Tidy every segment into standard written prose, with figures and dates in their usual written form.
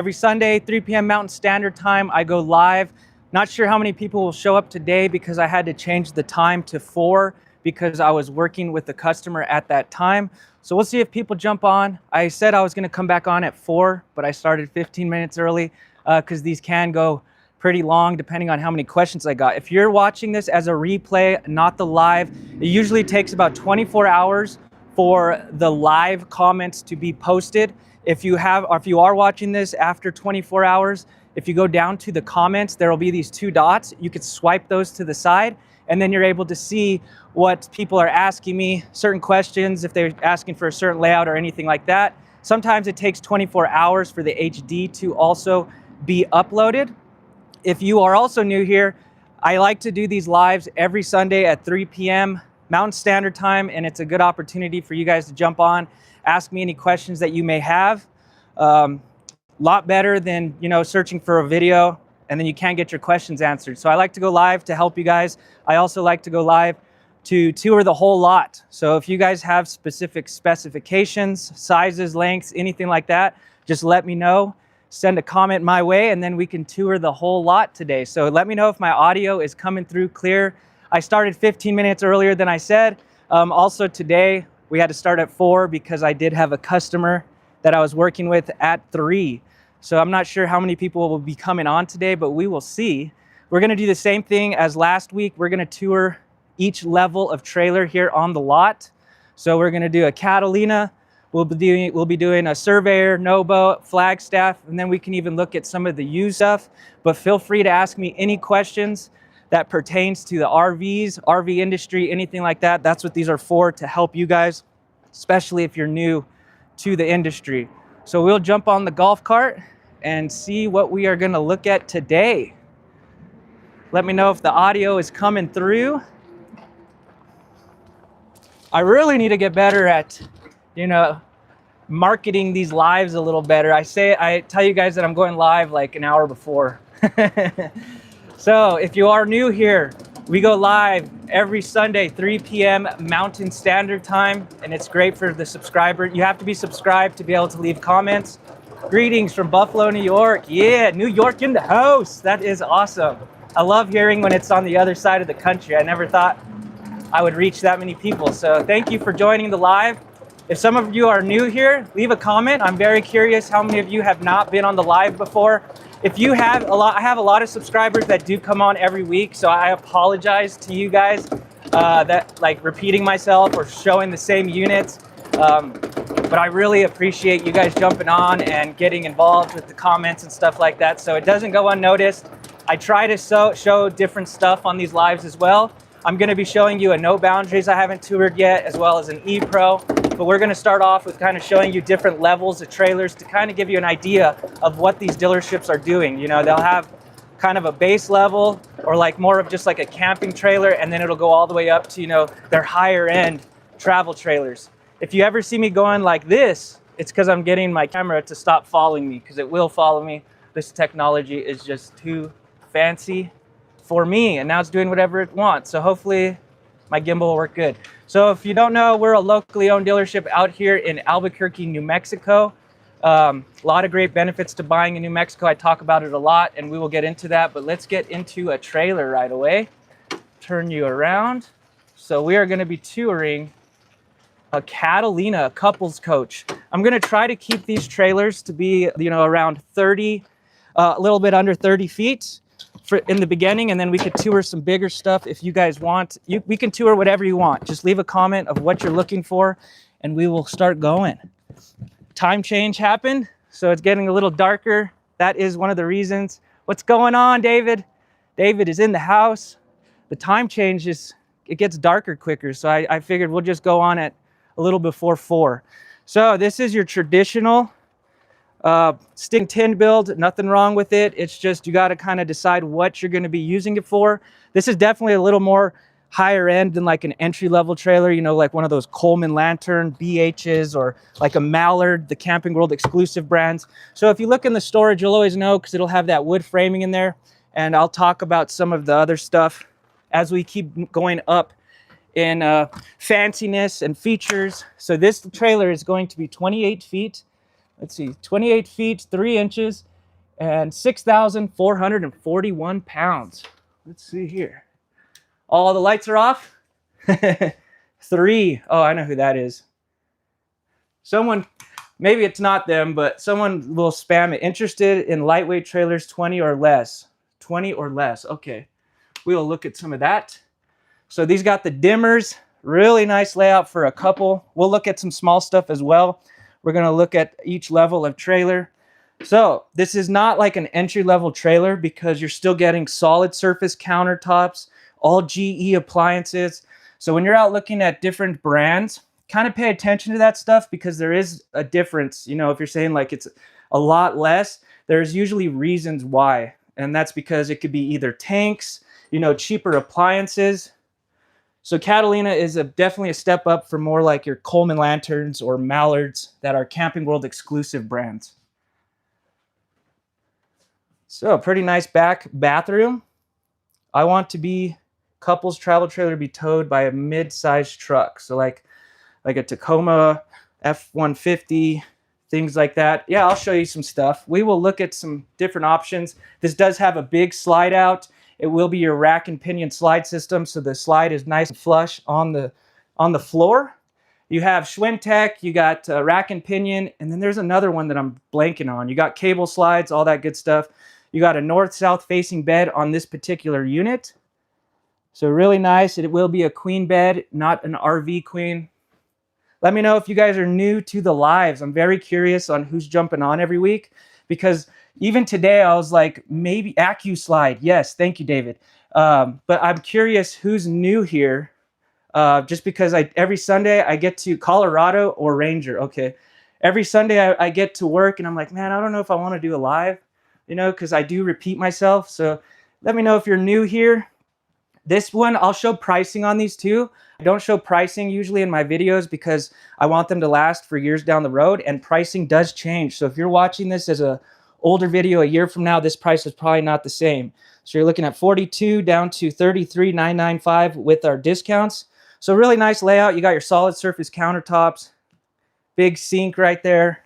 Every Sunday, 3 p.m. Mountain Standard Time, I go live. Not sure how many people will show up today because I had to change the time to 4 because I was working with the customer at that time. So we'll see if people jump on. I said I was going to come back on at 4, but I started 15 minutes early because these can go pretty long depending on how many questions I got. If you're watching this as a replay, not the live, it usually takes about 24 hours for the live comments to be posted. If you are watching this after 24 hours, if you go down to the comments, there will be these 2 dots. You could swipe those to the side, and then you're able to see what people are asking me, certain questions, if they're asking for a certain layout or anything like that. Sometimes it takes 24 hours for the HD to also be uploaded. If you are also new here, I like to do these lives every Sunday at 3 p.m. Mountain Standard Time, and it's a good opportunity for you guys to jump on, ask me any questions that you may have. Lot better than, searching for a video and then you can't get your questions answered. So I like to go live to help you guys. I also like to go live to tour the whole lot. So if you guys have specific specifications, sizes, lengths, anything like that, just let me know. Send a comment my way and then we can tour the whole lot today. So let me know if my audio is coming through clear. I started 15 minutes earlier than I said. Also today, we had to start at 4 because I did have a customer that I was working with at 3. So I'm not sure how many people will be coming on today, but we will see. We're gonna do the same thing as last week. We're gonna tour each level of trailer here on the lot. So we're gonna do a Catalina, we'll be doing a Surveyor, Nobo, Flagstaff, and then we can even look at some of the used stuff. But feel free to ask me any questions that pertains to the RVs, RV industry, anything like that. That's what these are for, to help you guys, especially if you're new to the industry. So we'll jump on the golf cart and see what we are gonna look at today. Let me know if the audio is coming through. I really need to get better at, marketing these lives a little better. I tell you guys that I'm going live like an hour before. So if you are new here, we go live every Sunday, 3 p.m. Mountain Standard Time, and it's great for the subscriber. You have to be subscribed to be able to leave comments. Greetings from Buffalo, New York. Yeah, New York in the house. That is awesome. I love hearing when it's on the other side of the country. I never thought I would reach that many people. So thank you for joining the live. If some of you are new here, leave a comment. I'm very curious how many of you have not been on the live before. If you have I have a lot of subscribers that do come on every week, so I apologize to you guys that like repeating myself or showing the same units. But I really appreciate you guys jumping on and getting involved with the comments and stuff like that, so it doesn't go unnoticed. I try to show different stuff on these lives as well. I'm going to be showing you a No Boundaries I haven't toured yet, as well as an E-Pro. But we're going to start off with kind of showing you different levels of trailers to kind of give you an idea of what these dealerships are doing. They'll have kind of a base level or like more of just like a camping trailer, and then it'll go all the way up to, their higher end travel trailers. If you ever see me going like this, it's because I'm getting my camera to stop following me, because it will follow me. This technology is just too fancy for me, and now it's doing whatever it wants. So hopefully my gimbal will work good. So if you don't know, we're a locally owned dealership out here in Albuquerque, New Mexico. A lot of great benefits to buying in New Mexico. I talk about it a lot, and we will get into that, but let's get into a trailer right away. Turn you around. So we are gonna be touring a Catalina, a couples coach. I'm gonna try to keep these trailers to be, around 30, a little bit under 30 feet. In the beginning, and then we could tour some bigger stuff if you guys want. We can tour whatever you want. Just leave a comment of what you're looking for and we will start going. Time change happened, so it's getting a little darker. That is one of the reasons. What's going on, David? David is in the house. The time change it gets darker quicker, so I figured we'll just go on at a little before 4. So this is your traditional stick tin build. Nothing wrong with it. It's just you got to kind of decide what you're going to be using it for. This is definitely a little more higher end than like an entry-level trailer, like one of those Coleman Lantern BHs or like a Mallard, the Camping World exclusive brands. So if you look in the storage, you'll always know, because it'll have that wood framing in there. And I'll talk about some of the other stuff as we keep going up in fanciness and features. So this trailer is going to be 28 feet. Let's see, 28 feet, 3 inches. and 6,441 pounds. Let's see here. All the lights are off. 3. Oh, I know who that is. Someone, maybe it's not them, but someone will spam it. Interested in lightweight trailers 20 or less. 20 or less. Okay. We'll look at some of that. So these got the dimmers. Really nice layout for a couple. We'll look at some small stuff as well. We're going to look at each level of trailer. So this is not like an entry-level trailer because you're still getting solid surface countertops, all GE appliances. So when you're out looking at different brands, kind of pay attention to that stuff because there is a difference. You know, if you're saying like it's a lot less, there's usually reasons why. And that's because it could be either tanks, you know, cheaper appliances. So Catalina is definitely a step up for more like your Coleman Lanterns or Mallards that are Camping World exclusive brands. So pretty nice back bathroom. I want to be couples travel trailer to be towed by a mid-sized truck. So like a Tacoma, F-150, things like that. Yeah, I'll show you some stuff. We will look at some different options. This does have a big slide out. It will be your rack and pinion slide system. So the slide is nice and flush on the floor. You have Schwintek, you got rack and pinion, and then there's another one that I'm blanking on. You got cable slides, all that good stuff. You got a north-south facing bed on this particular unit. So really nice. It will be a queen bed, not an RV queen. Let me know if you guys are new to the lives. I'm very curious on who's jumping on every week because even today I was like, maybe AccuSlide. Yes, thank you, David. But I'm curious who's new here just because every Sunday I get to Colorado or Ranger. Okay. Every Sunday I get to work and I'm like, man, I don't know if I want to do a live, you know, because I do repeat myself. So let me know if you're new here. This one, I'll show pricing on these too. I don't show pricing usually in my videos because I want them to last for years down the road, and pricing does change. So if you're watching this as an older video a year from now, this price is probably not the same. So you're looking at $42 down to $33,995 with our discounts. So really nice layout. You got your solid surface countertops, big sink right there.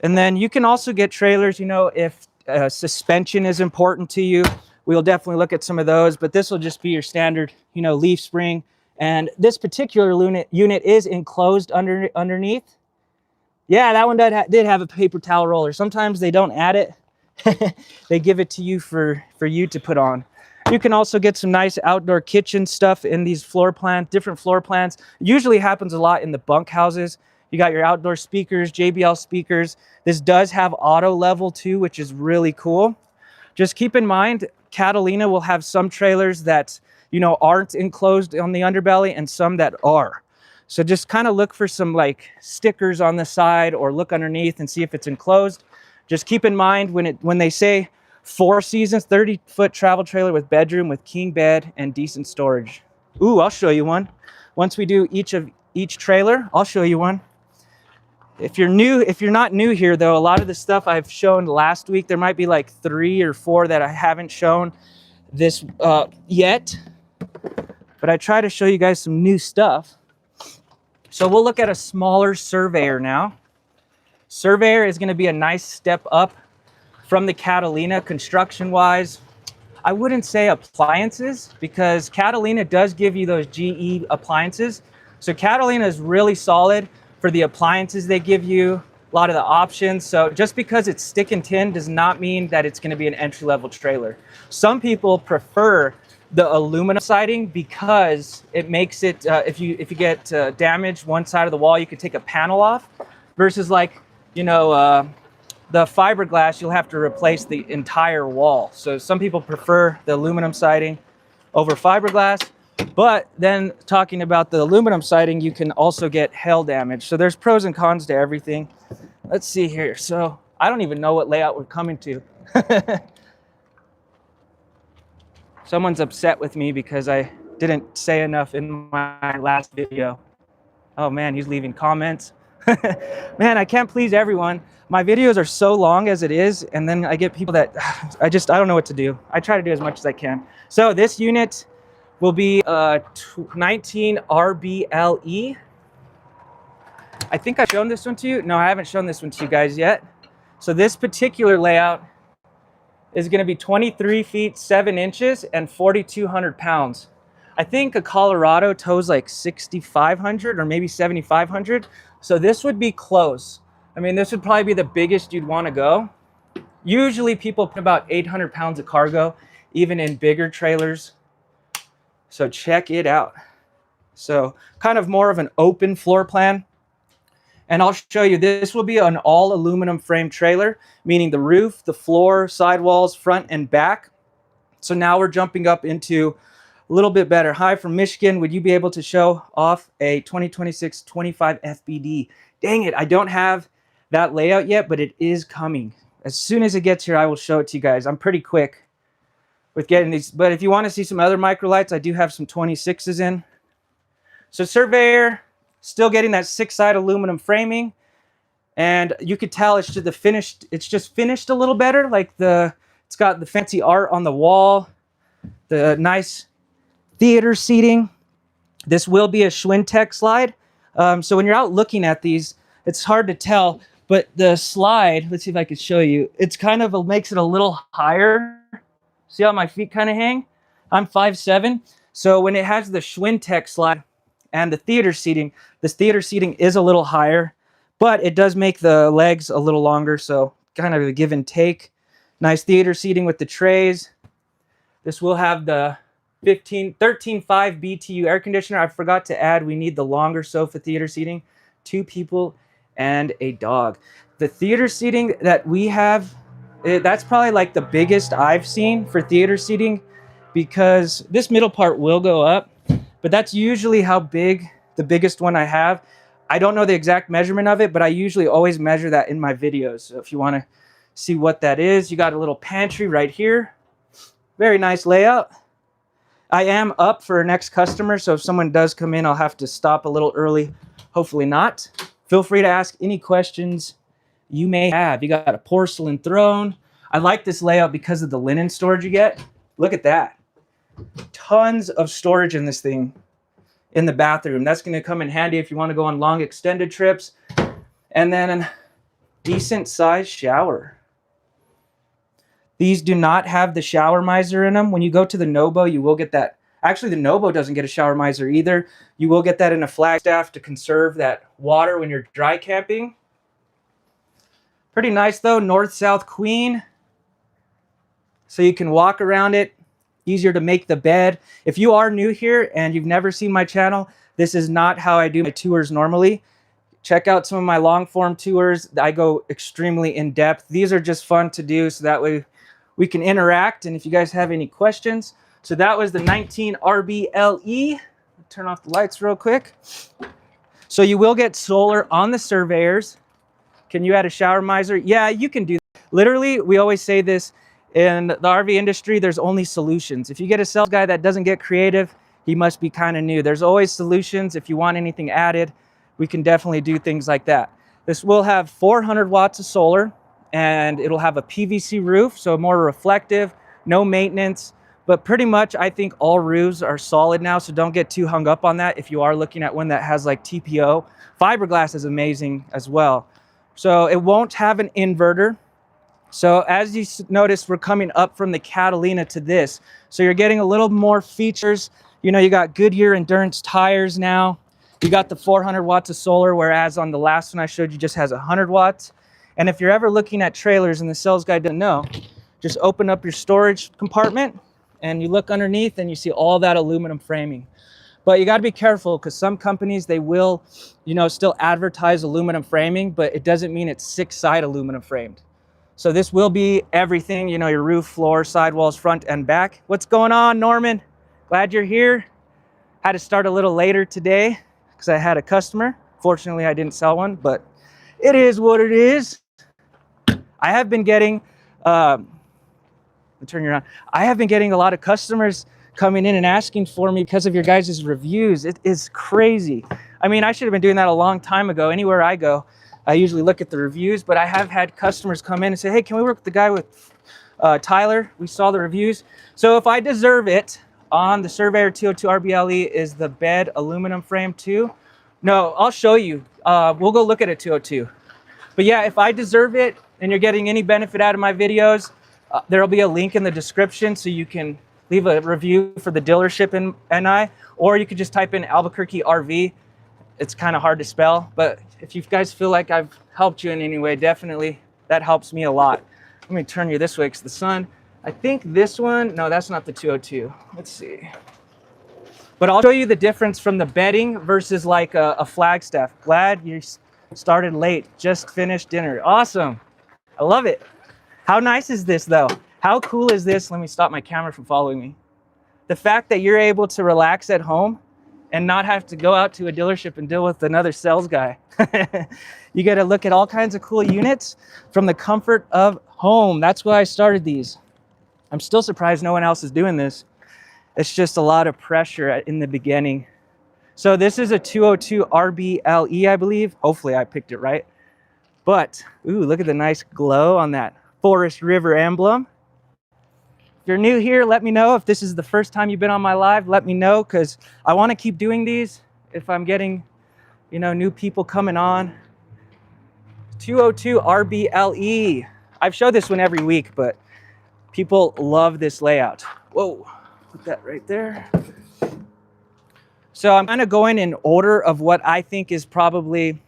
And then you can also get trailers, you know, if suspension is important to you. We'll definitely look at some of those, but this will just be your standard, you know, leaf spring. And this particular unit is enclosed underneath. Yeah, that one did have a paper towel roller. Sometimes they don't add it. They give it to you for you to put on. You can also get some nice outdoor kitchen stuff in these floor plans, different floor plans. Usually happens a lot in the bunk houses. You got your outdoor speakers, JBL speakers. This does have auto level too, which is really cool. Just keep in mind, Catalina will have some trailers that, you know, aren't enclosed on the underbelly and some that are. So just kind of look for some like stickers on the side or look underneath and see if it's enclosed. Just keep in mind when they say 4 seasons, 30-foot travel trailer with bedroom with king bed and decent storage. Ooh, I'll show you one. Once we do each trailer, I'll show you one. If you're not new here though, a lot of the stuff I've shown last week, there might be like 3 or 4 that I haven't shown this yet, but I try to show you guys some new stuff. So we'll look at a smaller Surveyor now. Surveyor is going to be a nice step up from the Catalina construction wise. I wouldn't say appliances because Catalina does give you those GE appliances. So Catalina is really solid for the appliances they give you, a lot of the options. So just because it's stick and tin does not mean that it's going to be an entry-level trailer. Some people prefer the aluminum siding because it makes it, if you get damaged one side of the wall, you could take a panel off versus like, you know, the fiberglass, you'll have to replace the entire wall. So some people prefer the aluminum siding over fiberglass. But then talking about the aluminum siding, you can also get hail damage. So there's pros and cons to everything. Let's see here. So I don't even know what layout we're coming to. Someone's upset with me because I didn't say enough in my last video. Oh man, he's leaving comments. Man, I can't please everyone. My videos are so long as it is, and then I get people that I don't know what to do. I try to do as much as I can. So this unit will be 19 RBLE. I think I've shown this one to you. No, I haven't shown this one to you guys yet. So this particular layout is going to be 23 feet 7 inches and 4,200 pounds. I think a Colorado tows like 6,500 or maybe 7,500. So this would be close. I mean, this would probably be the biggest you'd want to go. Usually people put about 800 pounds of cargo, even in bigger trailers. So check it out. So kind of more of an open floor plan. And I'll show you, this will be an all aluminum frame trailer, meaning the roof, the floor, sidewalls, front and back. So now we're jumping up into a little bit better. Hi from Michigan. Would you be able to show off a 2026 25 FBD? Dang it, I don't have that layout yet, but it is coming. As soon as it gets here, I will show it to you guys. I'm pretty quick with getting these. But if you want to see some other microlights, I do have some 26s in. So Surveyor, still getting that 6-side aluminum framing, and you could tell it's just the finished. It's just finished a little better. Like it's got the fancy art on the wall, the nice theater seating. This will be a Schwintek slide. So when you're out looking at these, it's hard to tell, but the slide. Let's see if I can show you. It's kind of makes it a little higher. See how my feet kind of hang? I'm 5'7", so when it has the Schwintek slide and the theater seating, this theater seating is a little higher, but it does make the legs a little longer, so kind of a give and take. Nice theater seating with the trays. This will have the 13.5 BTU air conditioner. I forgot to add, we need the longer sofa theater seating, 2 people and a dog. The theater seating that we have, that's probably like the biggest I've seen for theater seating, because this middle part will go up, but that's usually how big the biggest one I have. I don't know the exact measurement of it, but I usually always measure that in my videos. So if you want to see what that is, you got a little pantry right here. Very nice layout. I am up for our next customer, so if someone does come in, I'll have to stop a little early. Hopefully not. Feel free to ask any questions you may have. You got a porcelain throne. I like this layout because of the linen storage you get. Look at that. Tons of storage in this thing in the bathroom. That's going to come in handy if you want to go on long extended trips. And then a decent sized shower. These do not have the shower miser in them. When you go to the Nobo, you will get that. Actually, the Nobo doesn't get a shower miser either. You will get that in a Flagstaff to conserve that water when you're dry camping. Pretty nice though, north-south queen. So you can walk around it. Easier to make the bed. If you are new here and you've never seen my channel, this is not how I do my tours normally. Check out some of my long form tours. I go extremely in depth. These are just fun to do, so that way we can interact. And if you guys have any questions. So that was the 19 RBLE. Turn off the lights real quick. So you will get solar on the Surveyors. Can you add a shower miser? Yeah, you can do that. Literally, we always say this in the RV industry, there's only solutions. If you get a sales guy that doesn't get creative, he must be kind of new. There's always solutions. If you want anything added, we can definitely do things like that. This will have 400 watts of solar, and it'll have a PVC roof, so more reflective, no maintenance. But pretty much, I think all roofs are solid now, so don't get too hung up on that if you are looking at one that has like TPO. Fiberglass is amazing as well. So it won't have an inverter. So as you notice, we're coming up from the Catalina to this. So you're getting a little more features. You know, you got Goodyear Endurance tires now. You got the 400 watts of solar, whereas on the last one I showed you just has 100 watts. And if you're ever looking at trailers and the sales guy doesn't know, just open up your storage compartment and you look underneath and you see all that aluminum framing. But you got to be careful, because some companies, they will, you know, still advertise aluminum framing, but it doesn't mean it's 6-side aluminum framed. So this will be everything, you know, your roof, floor, sidewalls, front and back. What's going on, Norman? Glad you're here. Had to start a little later today because I had a customer. Fortunately, I didn't sell one, but it is what it is. I have been getting, turn you around. I have been getting a lot of customers coming in and asking for me because of your guys' reviews. It is crazy. I mean, I should have been doing that a long time ago. Anywhere I go, I usually look at the reviews, but I have had customers come in and say, hey, can we work with the guy with Tyler? We saw the reviews. So if I deserve it, on the Surveyor 202 RBLE is the bed aluminum frame too. No, I'll show you. We'll go look at a 202. But yeah, if I deserve it, and you're getting any benefit out of my videos, there'll be a link in the description so you can leave a review for the dealership in NI, or you could just type in Albuquerque RV. It's kind of hard to spell, but if you guys feel like I've helped you in any way, definitely that helps me a lot. Let me turn you this way because the sun, I think this one, no, that's not the 202. Let's see. But I'll show you the difference from the bedding versus like a Flagstaff. Glad you started late, just finished dinner. Awesome, I love it. How nice is this though? How cool is this? Let me stop my camera from following me. The fact that you're able to relax at home and not have to go out to a dealership and deal with another sales guy. You get to look at all kinds of cool units from the comfort of home. That's why I started these. I'm still surprised no one else is doing this. It's just a lot of pressure in the beginning. So this is a 202 RBLE, I believe. Hopefully I picked it right. But, ooh, look at the nice glow on that Forest River emblem. If you're new here, let me know. If this is the first time you've been on my live, let me know, because I want to keep doing these if I'm getting, you know, new people coming on. 202 RBLE. I've showed this one every week, but people love this layout. Whoa, put that right there. So I'm kind of going in order of what I think is probably a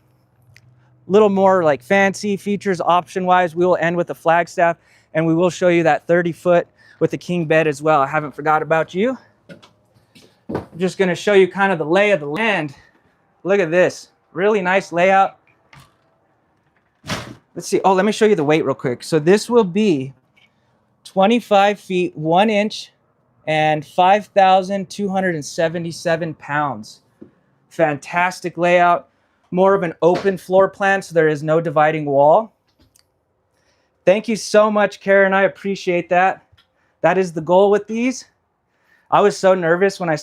little more like fancy features option-wise. We will end with the Flagstaff, and we will show you that 30-foot with the king bed as well. I haven't forgot about you. I'm just going to show you kind of the lay of the land. Look at this. Really nice layout. Let's see. Oh, let me show you the weight real quick. So this will be 25 feet, 1 inch, and 5,277 pounds. Fantastic layout. More of an open floor plan, so there is no dividing wall. Thank you so much, Karen. I appreciate that. That is the goal with these. I was so nervous when I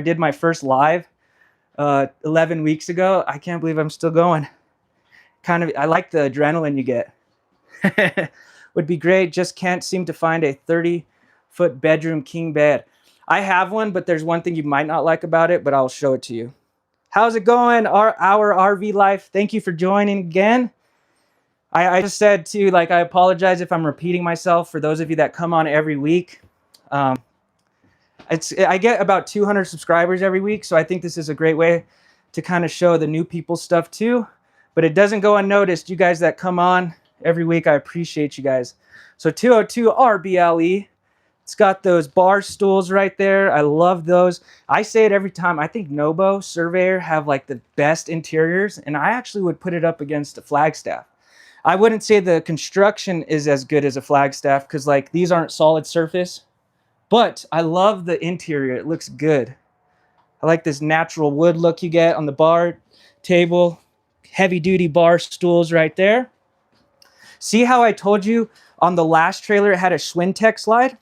did my first live 11 weeks ago. I can't believe I'm still going. I like the adrenaline you get. Would be great, just can't seem to find a 30-foot bedroom king bed. I have one, but there's one thing you might not like about it, but I'll show it to you. How's it going, our RV life? Thank you for joining again. I just said too, like, I apologize if I'm repeating myself for those of you that come on every week. I get about 200 subscribers every week, so I think this is a great way to kind of show the new people stuff too. But it doesn't go unnoticed. You guys that come on every week, I appreciate you guys. So 202 RBLE. It's got those bar stools right there. I love those. I say it every time. I think Nobo, Surveyor have like the best interiors, and I actually would put it up against a Flagstaff. I wouldn't say the construction is as good as a Flagstaff because like these aren't solid surface, but I love the interior. It looks good. I like this natural wood look you get on the bar table. Heavy duty bar stools right there. See how I told you on the last trailer it had a Schwintek slide?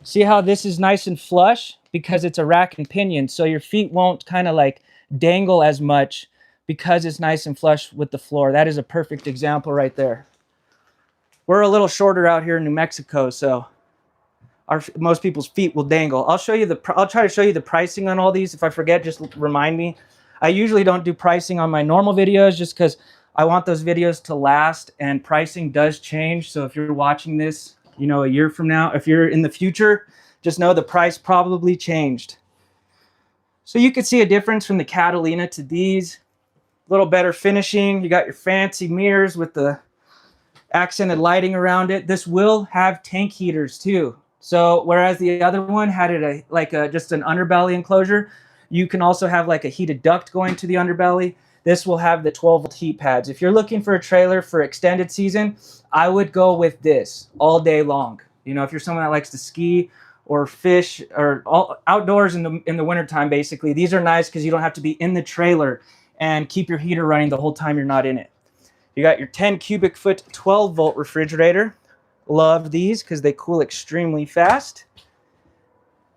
See how this is nice and flush because it's a rack and pinion, so your feet won't kind of like dangle as much because it's nice and flush with the floor. That is a perfect example right there. We're a little shorter out here in New Mexico, so most people's feet will dangle. I'll try to show you the pricing on all these. If I forget, just remind me. I usually don't do pricing on my normal videos just because I want those videos to last, and pricing does change. So if you're watching this, you know, a year from now, if you're in the future, just know the price probably changed. So you can see a difference from the Catalina to these. A little better finishing. You got your fancy mirrors with the accented lighting around it. This will have tank heaters too. So whereas the other one had it just an underbelly enclosure, you can also have like a heated duct going to the underbelly. This will have the 12-volt heat pads. If you're looking for a trailer for extended season, I would go with this all day long. You know, if you're someone that likes to ski or fish or all outdoors in the wintertime, basically, these are nice because you don't have to be in the trailer and keep your heater running the whole time you're not in it. You got your 10 cubic foot 12-volt refrigerator. Love these because they cool extremely fast.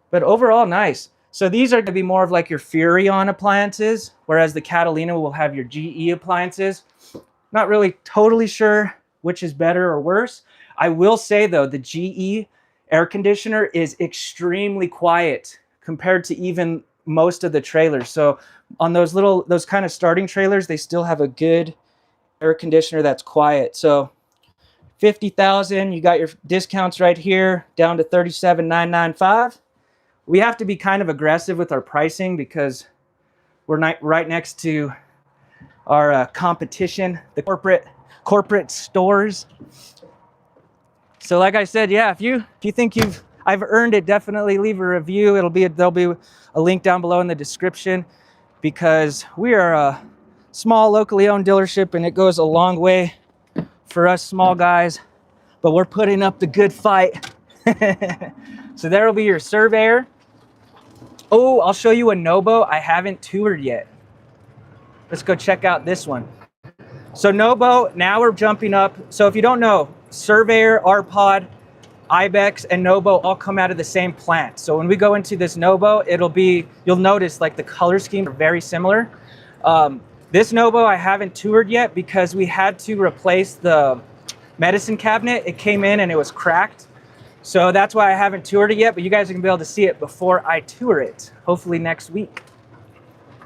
But overall, nice. So these are going to be more of like your Furrion appliances, whereas the Catalina will have your GE appliances. Not really totally sure which is better or worse. I will say though, the GE air conditioner is extremely quiet compared to even most of the trailers. So on those kind of starting trailers, they still have a good air conditioner that's quiet. So 50,000, you got your discounts right here down to 37,995. We have to be kind of aggressive with our pricing because we're not right next to our competition, the corporate stores. So like I said, yeah, if you think I've earned it, definitely leave a review. There'll be a link down below in the description, because we are a small locally owned dealership and it goes a long way for us small guys, but we're putting up the good fight. So there will be your surveyor. Oh, I'll show you a Nobo I haven't toured yet. Let's go check out this one. So Nobo, now we're jumping up. So if you don't know, Surveyor, R-Pod, Ibex, and Nobo all come out of the same plant. So when we go into this Nobo, you'll notice like the color scheme are very similar. This Nobo I haven't toured yet because we had to replace the medicine cabinet. It came in and it was cracked. So that's why I haven't toured it yet, but you guys are gonna be able to see it before I tour it, hopefully next week.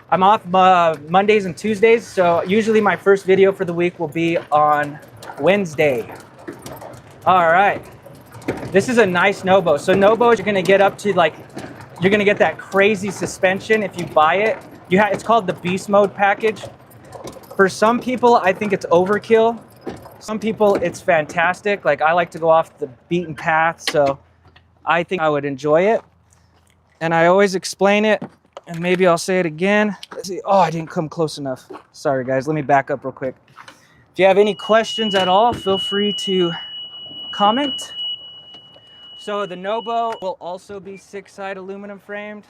I'm off Mondays and Tuesdays, so usually my first video for the week will be on Wednesday. All right, this is a nice Nobo. So Nobos, you're gonna get up to you're gonna get that crazy suspension if you buy it. It's called the Beast Mode package. For some people, I think it's overkill. Some people, it's fantastic. Like, I like to go off the beaten path, so I think I would enjoy it. And I always explain it, and maybe I'll say it again. Let's see. Oh, I didn't come close enough. Sorry, guys. Let me back up real quick. If you have any questions at all, feel free to comment. So the Nobo will also be 6-side aluminum framed.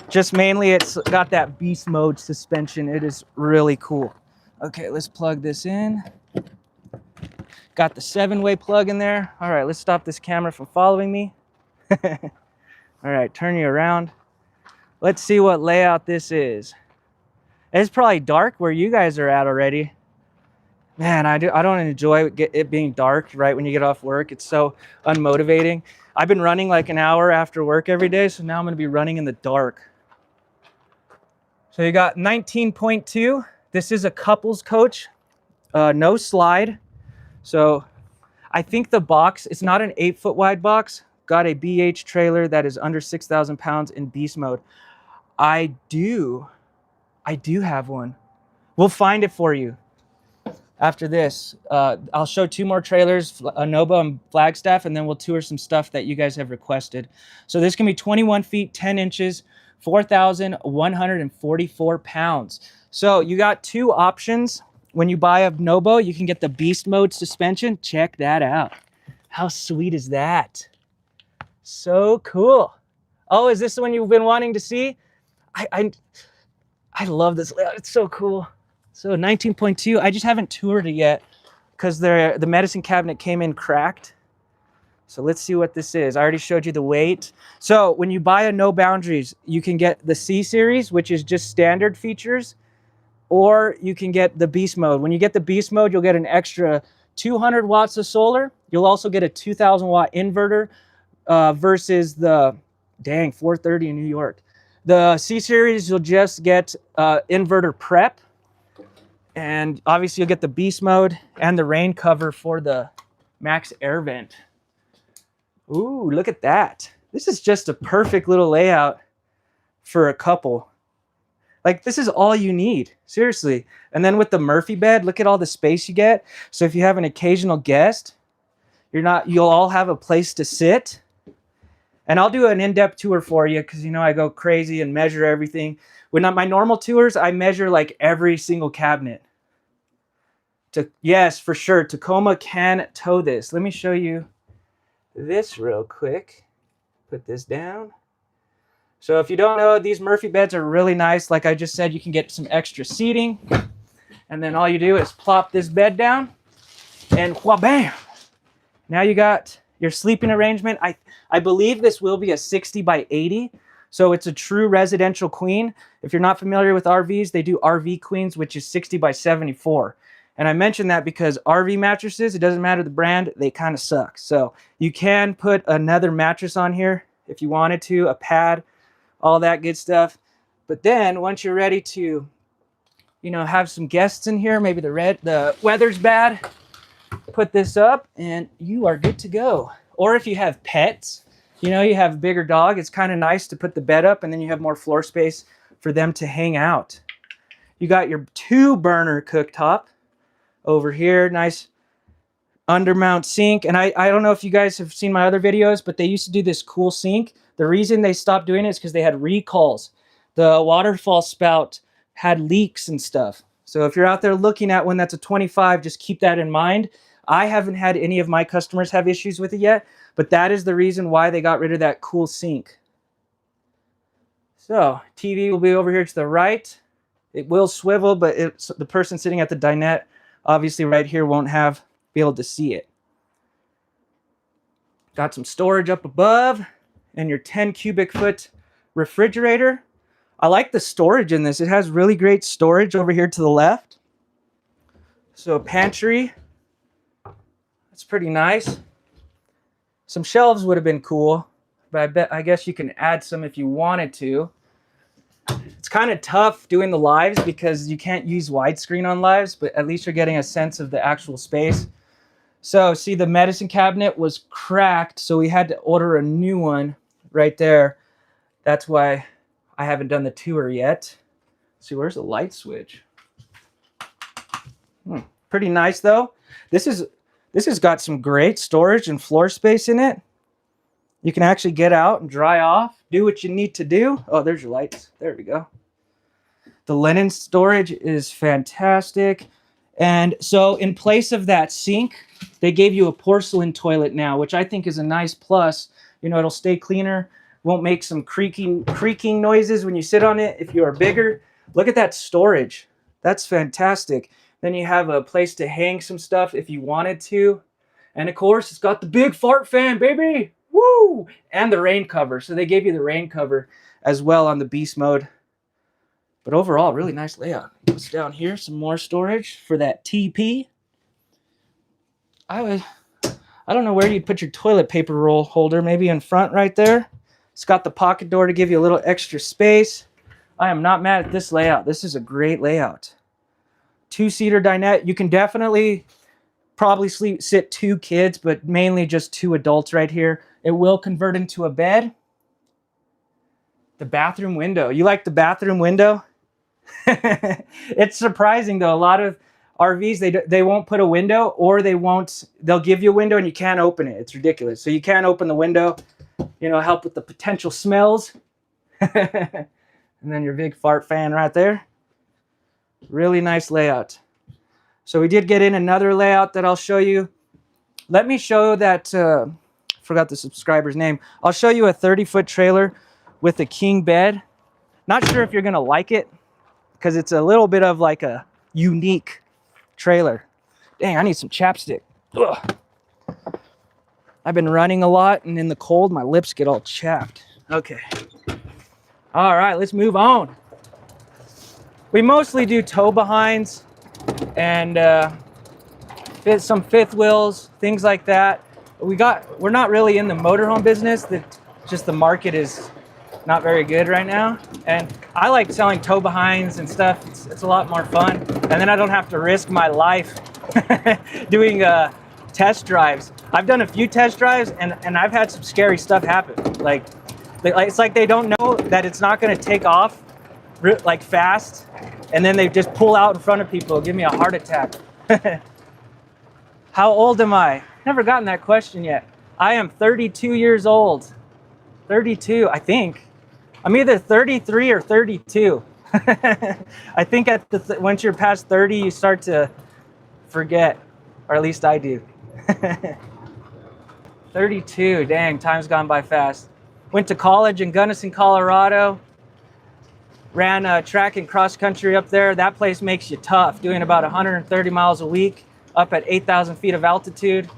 Just mainly, it's got that Beast Mode suspension. It is really cool. Okay, let's plug this in. Got the 7-way plug in there. All right, let's stop this camera from following me. All right, turn you around. Let's see what layout this is. It's probably dark where you guys are at already. Man, I don't enjoy it being dark right when you get off work. It's so unmotivating. I've been running like an hour after work every day, so now I'm gonna be running in the dark. So you got 19.2. This is a couples coach, no slide. So I think the box, it's not an 8-foot wide box. Got a BH trailer that is under 6,000 pounds in Beast Mode. I do have one. We'll find it for you after this. I'll show 2 more trailers, a Nobo and Flagstaff, and then we'll tour some stuff that you guys have requested. So this can be 21 feet, 10 inches, 4,144 pounds. So you got 2 options. When you buy a Nobo, you can get the Beast Mode suspension. Check that out. How sweet is that? So cool. Oh, is this the one you've been wanting to see? I love this layout. It's so cool. So 19.2. I just haven't toured it yet because the medicine cabinet came in cracked. So let's see what this is. I already showed you the weight. So when you buy a No Boundaries, you can get the C series, which is just standard features, or you can get the Beast Mode. When you get the Beast Mode, you'll get an extra 200 watts of solar. You'll also get a 2,000 watt inverter versus the, 430 in New York. The C series, you'll just get inverter prep. And obviously you'll get the Beast Mode and the rain cover for the max air vent. Ooh, look at that. This is just a perfect little layout for a couple. Like, this is all you need, seriously. And then with the Murphy bed, look at all the space you get. So if you have an occasional guest, you'll all have a place to sit. And I'll do an in-depth tour for you because, you know, I go crazy and measure everything. When on my normal tours, I measure like every single cabinet. Yes, for sure, Tacoma can tow this. Let me show you this real quick. Put this down. So if you don't know, these Murphy beds are really nice. Like I just said, you can get some extra seating. And then all you do is plop this bed down and wha-bam. Now you got your sleeping arrangement. I believe this will be a 60 by 80. So it's a true residential queen. If you're not familiar with RVs, they do RV queens, which is 60 by 74. And I mention that because RV mattresses, it doesn't matter the brand, they kind of suck. So you can put another mattress on here if you wanted to, a pad, all that good stuff. But then once you're ready to, you know, have some guests in here, maybe the weather's bad, put this up and you are good to go. Or if you have pets, you know, you have a bigger dog, it's kind of nice to put the bed up and then you have more floor space for them to hang out. You got your 2-burner cooktop over here, nice undermount sink. And I don't know if you guys have seen my other videos, but they used to do this cool sink. The reason they stopped doing it is because they had recalls. The waterfall spout had leaks and stuff. So if you're out there looking at one that's a 25, just keep that in mind. I haven't had any of my customers have issues with it yet, but that is the reason why they got rid of that cool sink. So TV will be over here to the right. It will swivel, but the person sitting at the dinette, obviously right here, won't be able to see it. Got some storage up above and your 10 cubic foot refrigerator. I like the storage in this. It has really great storage over here to the left. So pantry, that's pretty nice. Some shelves would have been cool, but I guess you can add some if you wanted to. It's kind of tough doing the lives because you can't use widescreen on lives, but at least you're getting a sense of the actual space. So see, the medicine cabinet was cracked, so we had to order a new one right there. That's why I haven't done the tour yet. Let's see, where's the light switch? Pretty nice though. This has got some great storage and floor space in it. You can actually get out and dry off, do what you need to do. Oh, there's your lights. There we go. The linen storage is fantastic. And so in place of that sink, they gave you a porcelain toilet now, which I think is a nice plus. You know, it'll stay cleaner, won't make some creaking noises when you sit on it if you are bigger. Look at that storage. That's fantastic. Then you have a place to hang some stuff if you wanted to. And of course, it's got the big fart fan, baby. Woo! And the rain cover. So they gave you the rain cover as well on the beast mode. But overall, really nice layout. What's down here? Some more storage for that TP. I don't know where you'd put your toilet paper roll holder. Maybe in front right there. It's got the pocket door to give you a little extra space. I am not mad at this layout. This is a great layout. 2-seater dinette. You can definitely probably sit 2 kids, but mainly just 2 adults right here. It will convert into a bed. The bathroom window. You like the bathroom window? It's surprising though. A lot of RVs, they won't put a window, or they'll give you a window and you can't open it. It's ridiculous. So you can't open the window, you know, help with the potential smells. And then your big fart fan right there. Really nice layout. So we did get in another layout that I'll show you. Let me show that, forgot the subscriber's name. I'll show you a 30-foot trailer with a king bed. Not sure if you're gonna like it because it's a little bit of like a unique trailer. Dang, I need some chapstick. Ugh. I've been running a lot, and in the cold, my lips get all chapped. Okay. All right, let's move on. We mostly do tow behinds and some fifth wheels, things like that. We're not really in the motorhome business. Just the market is not very good right now. And I like selling tow behinds and stuff. It's a lot more fun. And then I don't have to risk my life doing test drives. I've done a few test drives and I've had some scary stuff happen. Like it's like they don't know that it's not going to take off like fast, and then they just pull out in front of people, give me a heart attack. How old am I? Never gotten that question yet. I am 32 years old. 32, I think. I'm either 33 or 32. I think once you're past 30, you start to forget, or at least I do. 32, dang, time's gone by fast. Went to college in Gunnison, Colorado. Ran track and cross country up there. That place makes you tough, doing about 130 miles a week, up at 8,000 feet of altitude.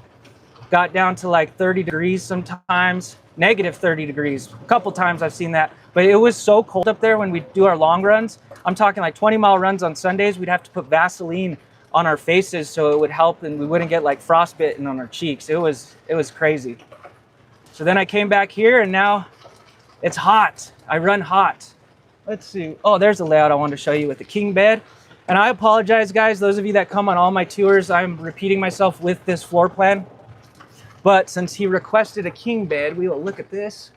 Got down to like 30 degrees sometimes, negative 30 degrees. A couple times I've seen that, but it was so cold up there when we do our long runs. I'm talking like 20-mile runs on Sundays. We'd have to put Vaseline on our faces so it would help and we wouldn't get like frostbitten on our cheeks. It was crazy. So then I came back here and now it's hot. I run hot. Let's see. Oh, there's a layout I wanted to show you with the king bed. And I apologize, guys, those of you that come on all my tours, I'm repeating myself with this floor plan. But since he requested a king bed, we will look at this.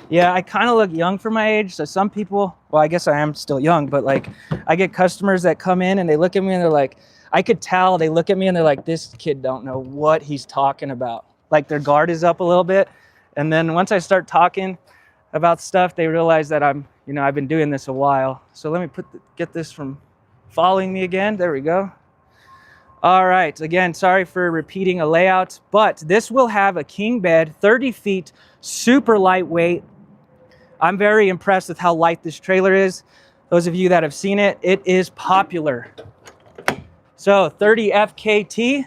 Yeah, I kind of look young for my age. So some people, well, I guess I am still young, but like I get customers that come in and they look at me and they're like, I could tell they look at me and they're like, this kid don't know what he's talking about. Like their guard is up a little bit. And then once I start talking about stuff, they realize that I'm, you know, I've been doing this a while. So let me get this from following me again. There we go. All right, again, sorry for repeating a layout, but this will have a king bed, 30 feet, super lightweight. I'm very impressed with how light this trailer is. Those of you that have seen it, it is popular. So 30 FKT.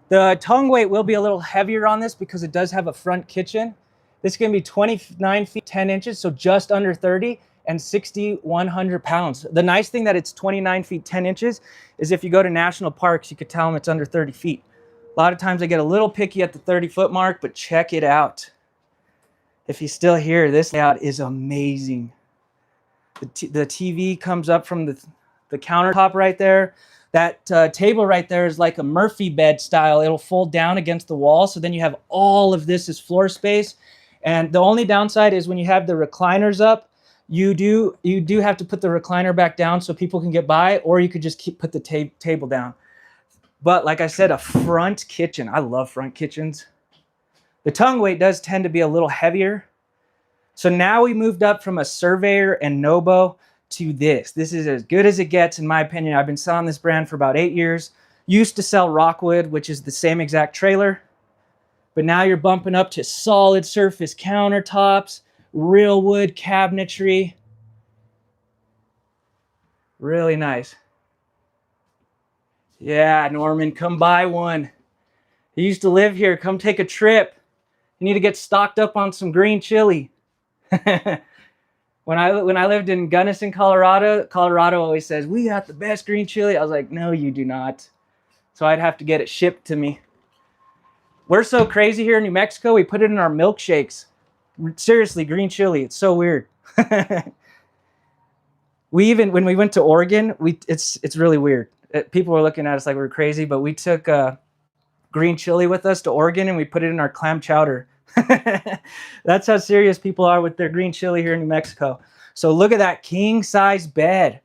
The tongue weight will be a little heavier on this because it does have a front kitchen. This is going to be 29 feet 10 inches, so just under 30 and 6,100 pounds. The nice thing that it's 29 feet 10 inches is if you go to national parks, you could tell them it's under 30 feet. A lot of times I get a little picky at the 30-foot mark, but check it out. If you're still here, this layout is amazing. The TV comes up from the countertop right there. That table right there is like a Murphy bed style. It'll fold down against the wall. So then you have all of this as floor space. And the only downside is when you have the recliners up, you do have to put the recliner back down so people can get by, or you could just put the table down. But like I said, a front kitchen. I love front kitchens. The tongue weight does tend to be a little heavier. So now we moved up from a Surveyor and Nobo to this. This is as good as it gets, in my opinion. I've been selling this brand for about 8 years. Used to sell Rockwood, which is the same exact trailer. But now you're bumping up to solid surface countertops, real wood cabinetry. Really nice. Yeah, Norman, come buy one. He used to live here. Come take a trip. You need to get stocked up on some green chili. When I lived in Gunnison, Colorado always says, we got the best green chili. I was like, no, you do not. So I'd have to get it shipped to me. We're so crazy here in New Mexico, we put it in our milkshakes. Seriously, green chili, it's so weird. When we went to Oregon, it's really weird. People were looking at us like we were crazy, but we took green chili with us to Oregon and we put it in our clam chowder. That's how serious people are with their green chili here in New Mexico. So look at that king size bed.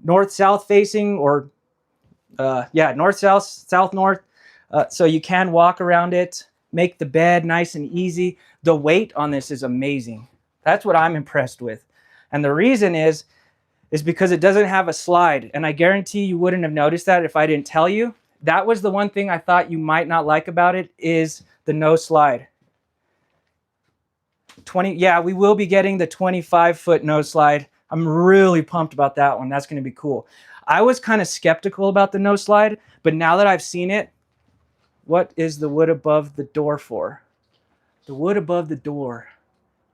North-south facing, or north-south, south-north. So you can walk around it, make the bed nice and easy. The weight on this is amazing. That's what I'm impressed with. And the reason is because it doesn't have a slide. And I guarantee you wouldn't have noticed that if I didn't tell you. That was the one thing I thought you might not like about it, is the no slide. We will be getting the 25-foot no slide. I'm really pumped about that one. That's going to be cool. I was kind of skeptical about the no slide, but now that I've seen it, what is the wood above the door for? The wood above the door.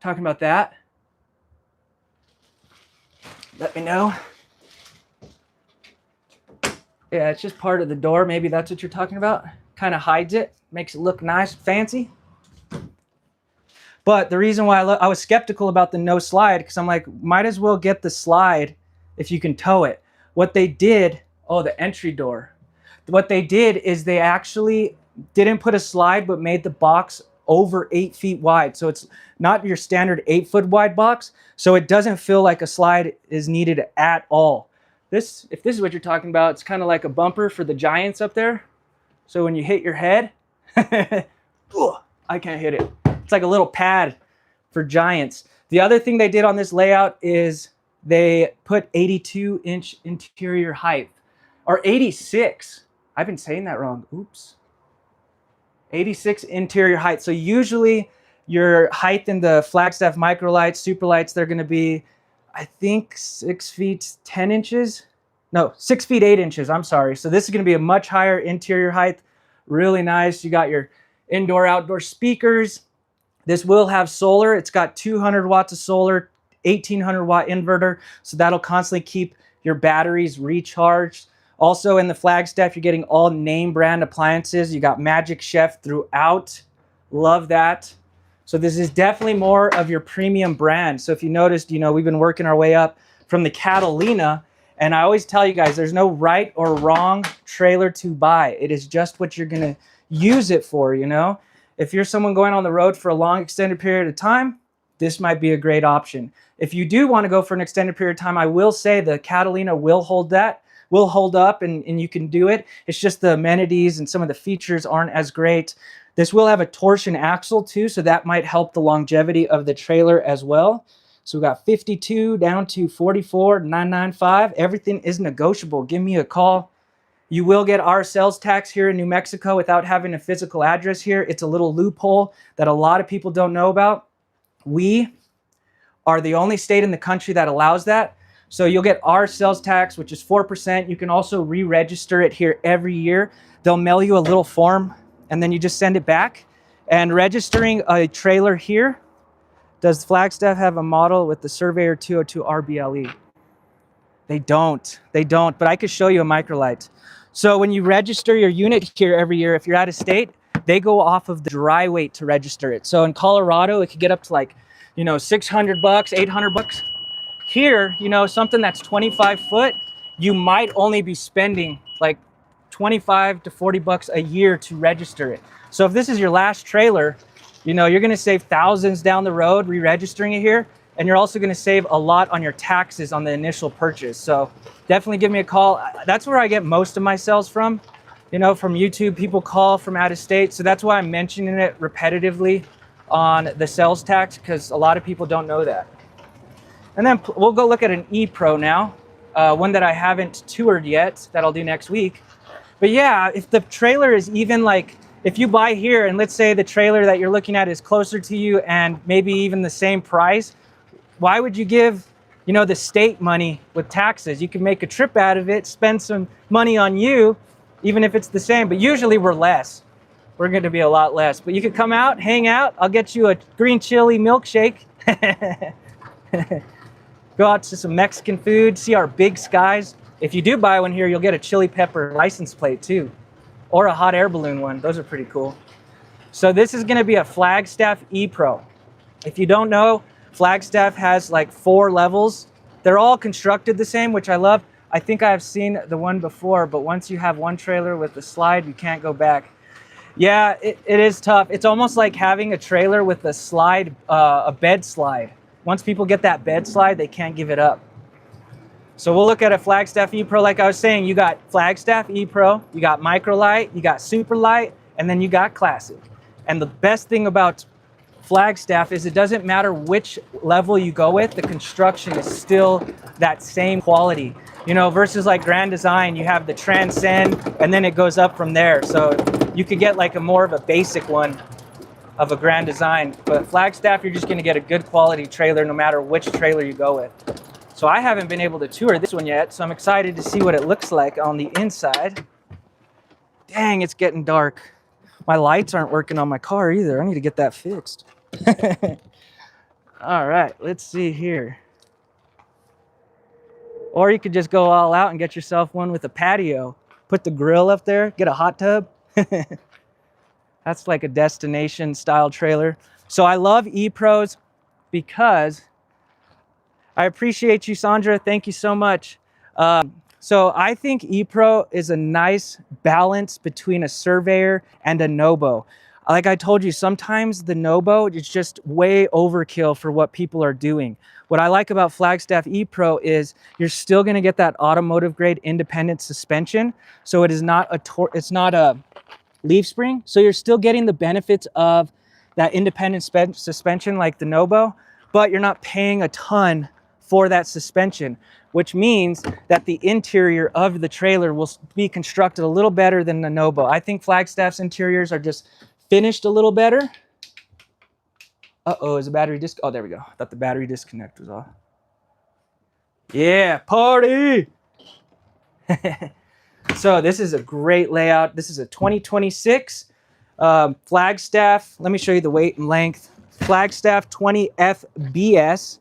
Talking about that? Let me know. Yeah, it's just part of the door. Maybe that's what you're talking about. Kind of hides it, makes it look nice, fancy. But the reason why I was skeptical about the no slide, because I'm like, might as well get the slide if you can tow it. What they did, the entry door. What they did is they actually didn't put a slide, but made the box over 8 feet wide. So it's not your standard 8-foot wide box. So it doesn't feel like a slide is needed at all. If this is what you're talking about, it's kind of like a bumper for the Giants up there. So when you hit your head, I can't hit it. It's like a little pad for Giants. The other thing they did on this layout is they put 82-inch interior height, or 86. I've been saying that wrong. Oops. 86 interior height. So usually your height in the Flagstaff microlights, superlights, they're going to be, I think, 6 feet 10 inches. No, 6 feet 8 inches. I'm sorry. So this is going to be a much higher interior height. Really nice. You got your indoor, outdoor speakers. This will have solar. It's got 200 watts of solar, 1800 watt inverter. So that'll constantly keep your batteries recharged. Also in the Flagstaff, you're getting all name brand appliances. You got Magic Chef throughout. Love that. So this is definitely more of your premium brand. So if you noticed, you know, we've been working our way up from the Catalina, and I always tell you guys, there's no right or wrong trailer to buy. It is just what you're gonna use it for, you know? If you're someone going on the road for a long extended period of time, this might be a great option. If you do want to go for an extended period of time, I will say the Catalina will hold up and you can do it. It's just the amenities and some of the features aren't as great. This will have a torsion axle too, so that might help the longevity of the trailer as well. So we got 52 down to 44,995. Everything is negotiable. Give me a call. You will get our sales tax here in New Mexico without having a physical address here. It's a little loophole that a lot of people don't know about. We are the only state in the country that allows that. So you'll get our sales tax, which is 4%. You can also re-register it here every year. They'll mail you a little form and then you just send it back. And registering a trailer here, does Flagstaff have a model with the Surveyor 202 RBLE? They don't, but I could show you a microlight. So when you register your unit here every year, if you're out of state, they go off of the dry weight to register it. So in Colorado, it could get up to like, you know, $600, $800. Here, you know, something that's 25 foot, you might only be spending like 25 to 40 bucks a year to register it. So if this is your last trailer, you know, you're gonna save thousands down the road re-registering it here, and you're also gonna save a lot on your taxes on the initial purchase. So definitely give me a call. That's where I get most of my sales from. You know, from YouTube, people call from out of state. So that's why I'm mentioning it repetitively on the sales tax, because a lot of people don't know that. And then we'll go look at an E-Pro now, one that I haven't toured yet, that I'll do next week. But yeah, if the trailer is even like, if you buy here and let's say the trailer that you're looking at is closer to you and maybe even the same price, why would you give, you know, the state money with taxes? You can make a trip out of it, spend some money on you, even if it's the same, but usually we're less. We're going to be a lot less, but you could come out, hang out. I'll get you a green chili milkshake. Go out to some Mexican food, see our big skies. If you do buy one here, you'll get a chili pepper license plate too, or a hot air balloon one. Those are pretty cool. So this is going to be a Flagstaff E-Pro. If you don't know, Flagstaff has like 4 levels. They're all constructed the same, which I love. I think I've seen the one before, but once you have one trailer with the slide, you can't go back. Yeah, it is tough. It's almost like having a trailer with a slide, a bed slide. Once people get that bed slide, they can't give it up. So we'll look at a Flagstaff E-Pro. Like I was saying, you got Flagstaff E-Pro, you got Microlight, you got Super Light, and then you got Classic. And the best thing about Flagstaff is it doesn't matter which level you go with, the construction is still that same quality. You know, versus like Grand Design, you have the Transcend, and then it goes up from there. So you could get like a more of a basic one of a Grand Design. But Flagstaff, you're just gonna get a good quality trailer no matter which trailer you go with. So I haven't been able to tour this one yet, so I'm excited to see what it looks like on the inside. Dang, it's getting dark. My lights aren't working on my car either. I need to get that fixed. All right, let's see here. Or you could just go all out and get yourself one with a patio. Put the grill up there, get a hot tub. That's like a destination style trailer. So I love E-Pros because I appreciate you, Sandra. Thank you so much. So I think E-Pro is a nice balance between a Surveyor and a Nobo. Like I told you, sometimes the Nobo is just way overkill for what people are doing. What I like about Flagstaff E-Pro is you're still going to get that automotive grade independent suspension. So it is not a leaf spring. So you're still getting the benefits of that independent suspension like the Nobo, but you're not paying a ton for that suspension, which means that the interior of the trailer will be constructed a little better than the Nobo. I think Flagstaff's interiors are just finished a little better. Uh-oh, is the battery disc? Oh, there we go. I thought the battery disconnect was off. Yeah, party! So this is a great layout. This is a 2026 Flagstaff. Let me show you the weight and length. Flagstaff 20FBS.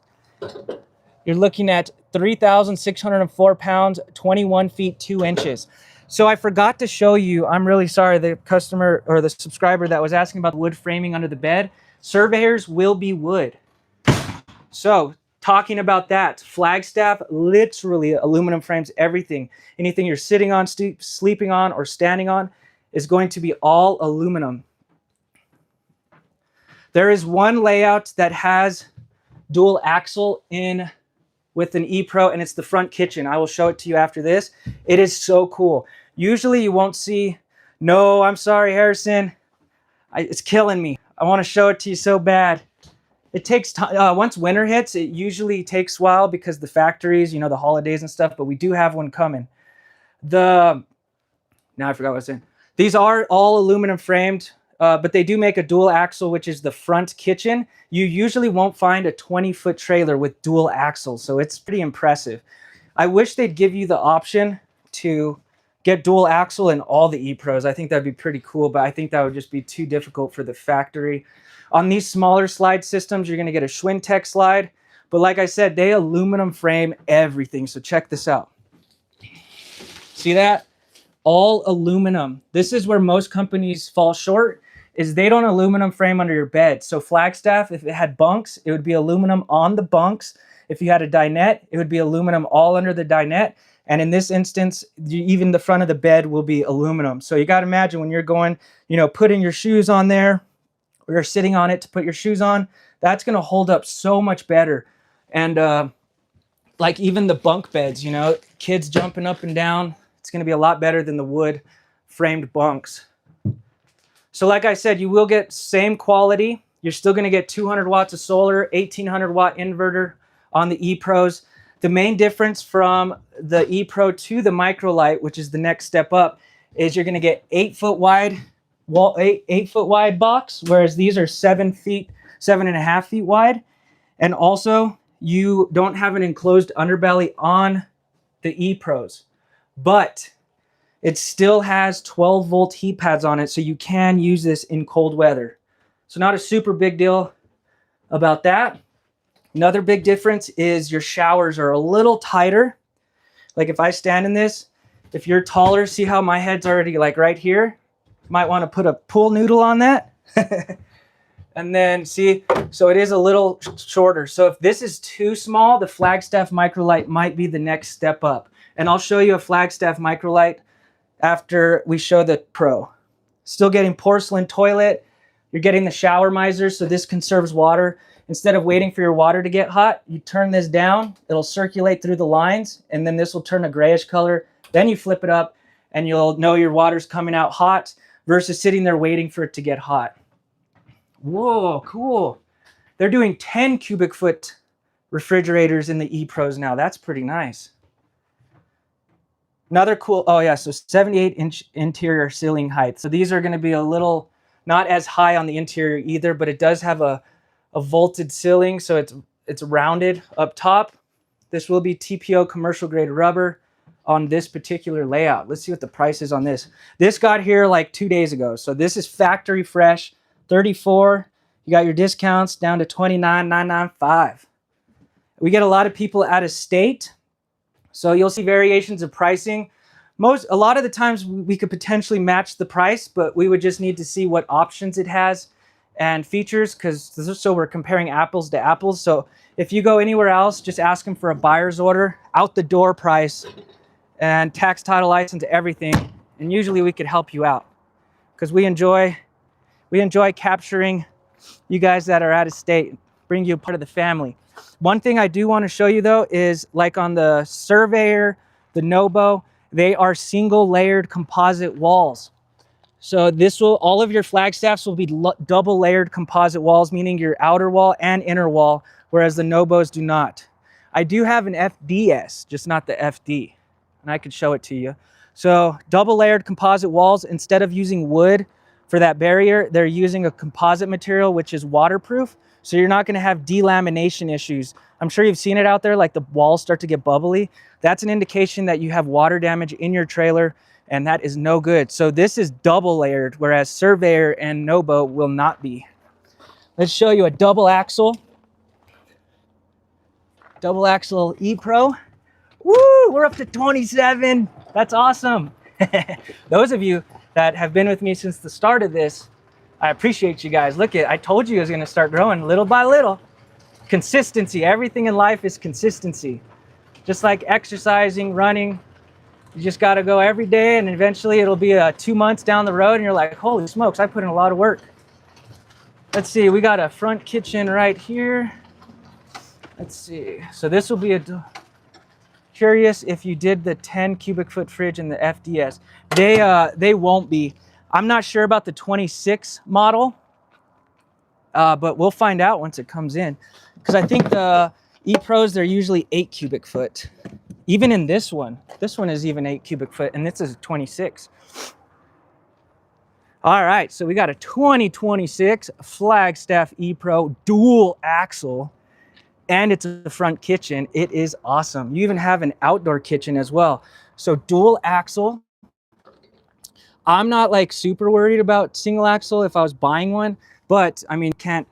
You're looking at 3,604 pounds, 21 feet, 2 inches. So I forgot to show you, I'm really sorry, the customer or the subscriber that was asking about the wood framing under the bed. Surveyors will be wood. So talking about that, Flagstaff, literally aluminum frames everything. Anything you're sitting on, sleeping on, or standing on is going to be all aluminum. There is one layout that has dual axle in with an E-Pro, and it's the front kitchen. I will show it to you after this. It is so cool. Usually you won't see, no, I'm sorry, Harrison. It's killing me. I want to show it to you so bad. It takes time. Once winter hits, it usually takes a while because the factories, you know, the holidays and stuff, but we do have one coming. Now I forgot what I was saying. These are all aluminum framed, but they do make a dual axle, which is the front kitchen. You usually won't find a 20-foot trailer with dual axles, so it's pretty impressive. I wish they'd give you the option to get dual axle in all the E-Pros. I think that'd be pretty cool, but I think that would just be too difficult for the factory. On these smaller slide systems, you're going to get a Schwintek slide, but like I said, they aluminum frame everything. So check this out. See that? All aluminum. This is where most companies fall short, is they don't aluminum frame under your bed. So Flagstaff, if it had bunks, it would be aluminum on the bunks. If you had a dinette, it would be aluminum all under the dinette. And in this instance, even the front of the bed will be aluminum. So you got to imagine when you're going, you know, putting your shoes on there, or you're sitting on it to put your shoes on, that's going to hold up so much better. And like even the bunk beds, you know, kids jumping up and down, it's going to be a lot better than the wood framed bunks. So like I said, you will get same quality. You're still going to get 200 watts of solar, 1800 watt inverter on the E-Pros. The main difference from the E-Pro to the Microlite, which is the next step up, is you're going to get 8-foot wide wall, 8-foot wide box, whereas these are 7.5 feet wide. And also you don't have an enclosed underbelly on the E-Pros, but it still has 12-volt heat pads on it, so you can use this in cold weather. So not a super big deal about that. Another big difference is your showers are a little tighter. Like if I stand in this, if you're taller, see how my head's already like right here? Might want to put a pool noodle on that. And then see, so it is a little shorter. So if this is too small, the Flagstaff Microlite might be the next step up. And I'll show you a Flagstaff Microlite after we show the Pro. Still getting porcelain toilet. You're getting the shower miser, so this conserves water. Instead of waiting for your water to get hot, you turn this down, it'll circulate through the lines, and then this will turn a grayish color. Then you flip it up, and you'll know your water's coming out hot versus sitting there waiting for it to get hot. Whoa, cool. They're doing 10 cubic foot refrigerators in the E-Pros now. That's pretty nice. Another cool, oh yeah, so 78-inch interior ceiling height. So these are going to be a little, not as high on the interior either, but it does have a vaulted ceiling, so it's rounded up top. This will be TPO commercial grade rubber on this particular layout. Let's see what the price is on this. This got here like 2 days ago, so this is factory fresh, $34. You got your discounts down to $29,995. We get a lot of people out of state, so you'll see variations of pricing. A lot of the times we could potentially match the price, but we would just need to see what options it has and features, because so we're comparing apples to apples. So if you go anywhere else, just ask them for a buyer's order, out the door price, and tax, title, license, everything. And usually we could help you out, because we enjoy capturing you guys that are out of state, bring you a part of the family. One thing I do want to show you though is like on the Surveyor, the Nobo, they are single layered composite walls. So this will, all of your Flagstaffs will be double layered composite walls, meaning your outer wall and inner wall, whereas the Nobos do not. I do have an FDS, just not the FD, and I could show it to you. So double layered composite walls, instead of using wood for that barrier, they're using a composite material which is waterproof. So you're not going to have delamination issues. I'm sure you've seen it out there, like the walls start to get bubbly. That's an indication that you have water damage in your trailer, and that is no good. So this is double layered, whereas Surveyor and Nobo will not be. Let's show you a double axle E-Pro. Woo, we're up to 27. That's awesome. Those of you that have been with me since the start of this, I appreciate you guys. Look I told you it was gonna start growing little by little. Consistency, everything in life is consistency. Just like exercising, running, you just gotta go every day and eventually it'll be 2 months down the road and you're like, holy smokes, I put in a lot of work. Let's see, we got a front kitchen right here. Let's see, so this will be curious if you did the 10 cubic foot fridge in the FDS. They won't be. I'm not sure about the 26 model, but we'll find out once it comes in. Because I think the E-Pros, they're usually 8 cubic foot. Even in this one is even 8 cubic foot, and this is 26. All right, so we got a 2026 Flagstaff E-Pro dual axle, and it's a front kitchen. It is awesome. You even have an outdoor kitchen as well. So dual axle. I'm not like super worried about single axle if I was buying one, but I mean, can't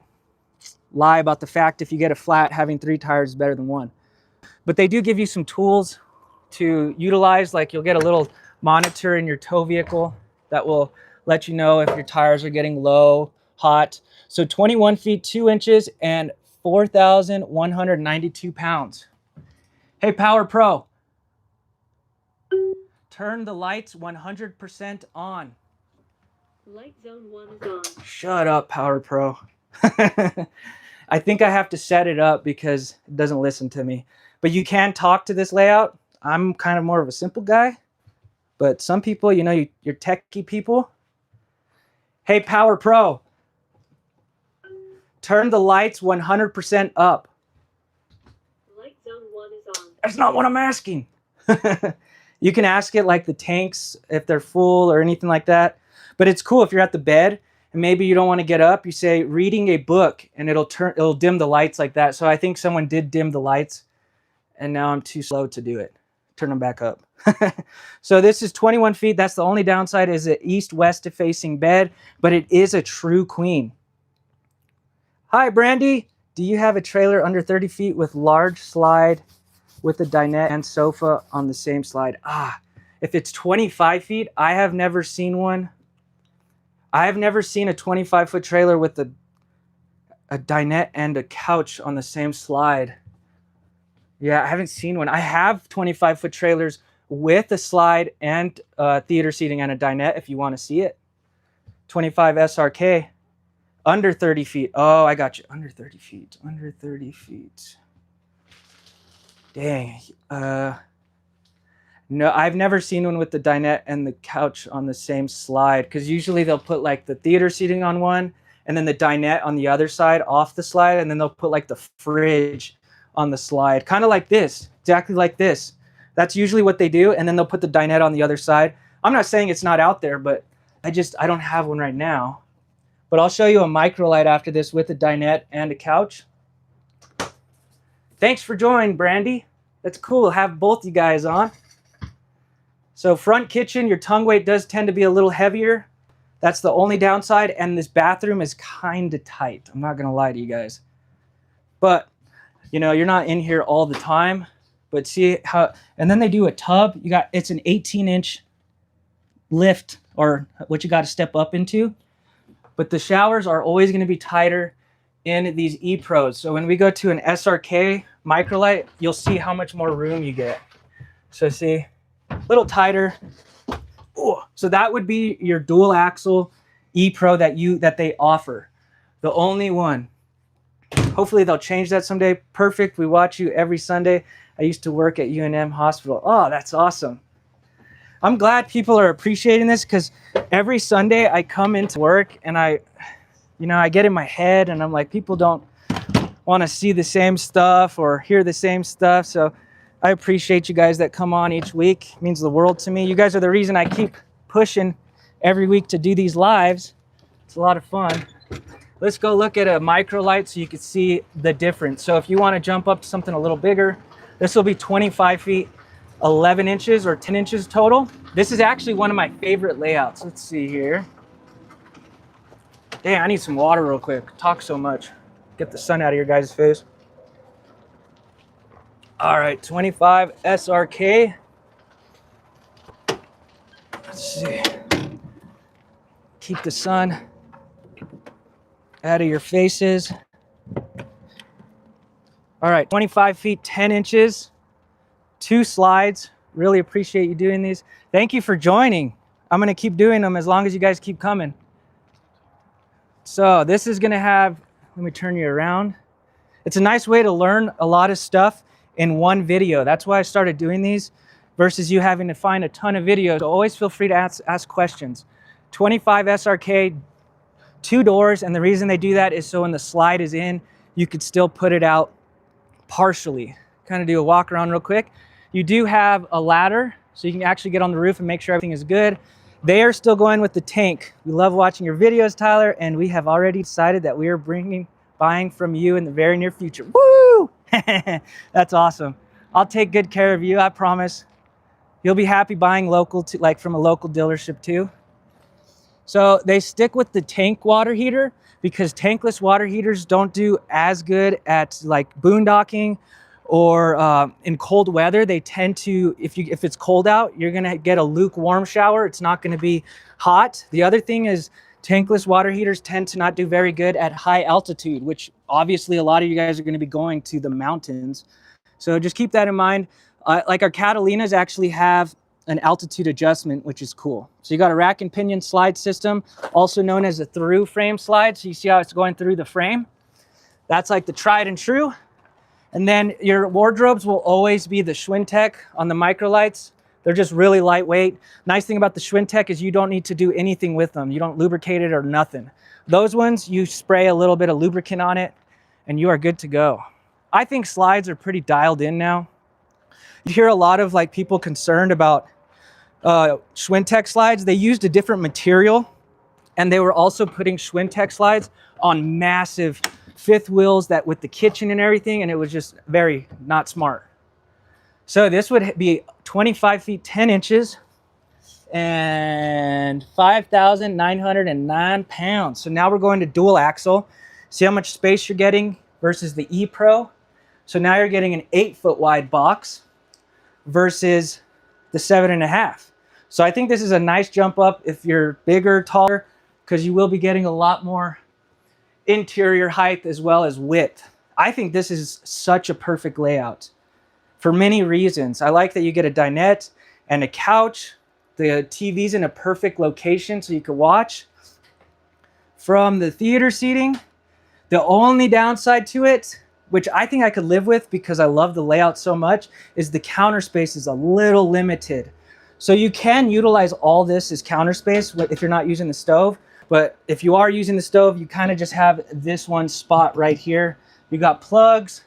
lie about the fact if you get a flat, having 3 tires is better than 1. But they do give you some tools to utilize, like you'll get a little monitor in your tow vehicle that will let you know if your tires are getting low, hot. So 21 feet, 2 inches, and 4,192 pounds. Hey, Power Pro, turn the lights 100% on. Light zone 1 is on. Shut up, Power Pro. I think I have to set it up because it doesn't listen to me. But you can talk to this layout. I'm kind of more of a simple guy. But some people, you know, you're techie people. Hey, Power Pro, turn the lights 100% up. Light zone 1 is on. That's not what I'm asking. You can ask it like the tanks, if they're full or anything like that. But it's cool if you're at the bed and maybe you don't want to get up. You say reading a book and it'll dim the lights like that. So I think someone did dim the lights and now I'm too slow to do it. Turn them back up. So this is 21 feet. That's the only downside is an east-west facing bed, but it is a true queen. Hi, Brandy. Do you have a trailer under 30 feet with large slide with a dinette and sofa on the same slide? If it's 25 feet, I have never seen one. I have never seen a 25-foot trailer with a dinette and a couch on the same slide. Yeah, I haven't seen one. I have 25-foot trailers with a slide and theater seating and a dinette if you want to see it. 25 SRK. Under 30 feet. Oh, I got you. Under 30 feet. Under 30 feet. Dang. No, I've never seen one with the dinette and the couch on the same slide, because usually they'll put like the theater seating on one and then the dinette on the other side off the slide, and then they'll put like the fridge on the slide, kind of like this, exactly like this. That's usually what they do, and then they'll put the dinette on the other side. I'm not saying it's not out there, but I don't have one right now. But I'll show you a microlight after this with a dinette and a couch. Thanks for joining, Brandy. That's cool. Have both you guys on. So front kitchen, your tongue weight does tend to be a little heavier. That's the only downside. And this bathroom is kind of tight. I'm not going to lie to you guys. But, you know, you're not in here all the time. But see how, and then they do a tub. It's an 18-inch lift, or what you got to step up into. But the showers are always going to be tighter in these E-Pros. So when we go to an SRK microlight, you'll see how much more room you get. So see, a little tighter. Ooh. So that would be your dual axle E-Pro that they offer. The only one. Hopefully they'll change that someday. Perfect. We watch you every Sunday. I used to work at UNM Hospital. Oh, that's awesome. I'm glad people are appreciating this, because every Sunday I come into work and I get in my head and I'm like, people don't want to see the same stuff or hear the same stuff. So I appreciate you guys that come on each week. It means the world to me. You guys are the reason I keep pushing every week to do these lives. It's a lot of fun. Let's go look at a microlight so you can see the difference. So if you want to jump up to something a little bigger, this will be 25 feet. 11 inches or 10 inches total. This is actually one of my favorite layouts. Let's see here. Dang, I need some water real quick. Talk so much. Get the sun out of your guys' face. All right, 25 SRK. Let's see. Keep the sun out of your faces. All right, 25 feet, 10 inches, 2 slides. Really appreciate you doing these. Thank you for joining. I'm gonna keep doing them as long as you guys keep coming. So this is gonna have, let me turn you around. It's a nice way to learn a lot of stuff in one video. That's why I started doing these versus you having to find a ton of videos. So always feel free to ask questions. 25 SRK, 2 doors, and the reason they do that is so when the slide is in, you could still put it out partially. Kind of do a walk around real quick. You do have a ladder, so you can actually get on the roof and make sure everything is good. They are still going with the tank. We love watching your videos, Tyler, and we have already decided that we are buying from you in the very near future. Woo! That's awesome. I'll take good care of you, I promise. You'll be happy buying local, like from a local dealership too. So they stick with the tank water heater because tankless water heaters don't do as good at like boondocking or in cold weather. They tend to, if it's cold out, you're gonna get a lukewarm shower. It's not gonna be hot. The other thing is tankless water heaters tend to not do very good at high altitude, which obviously a lot of you guys are gonna be going to the mountains. So just keep that in mind. Like our Catalinas actually have an altitude adjustment, which is cool. So you got a rack and pinion slide system, also known as a through frame slide. So you see how it's going through the frame? That's like the tried and true. And then your wardrobes will always be the Schwintek on the microlights. They're just really lightweight. Nice thing about the Schwintek is you don't need to do anything with them. You don't lubricate it or nothing. Those ones, you spray a little bit of lubricant on it and you are good to go. I think slides are pretty dialed in now. You hear a lot of like people concerned about Schwintek slides. They used a different material and they were also putting Schwintek slides on massive fifth wheels that with the kitchen and everything, and it was just very not smart. So this would be 25 feet 10 inches and 5,909 pounds. So now we're going to dual axle. See how much space you're getting versus the E-Pro. So now you're getting an 8-foot wide box versus the 7.5. So I think this is a nice jump up if you're bigger, taller, because you will be getting a lot more interior height as well as width. I think this is such a perfect layout for many reasons. I like that you get a dinette and a couch. The TV's in a perfect location so you can watch from the theater seating. The only downside to it, which I think I could live with because I love the layout so much, is the counter space is a little limited. So you can utilize all this as counter space if you're not using the stove. But if you are using the stove, you kind of just have this one spot right here. You got plugs,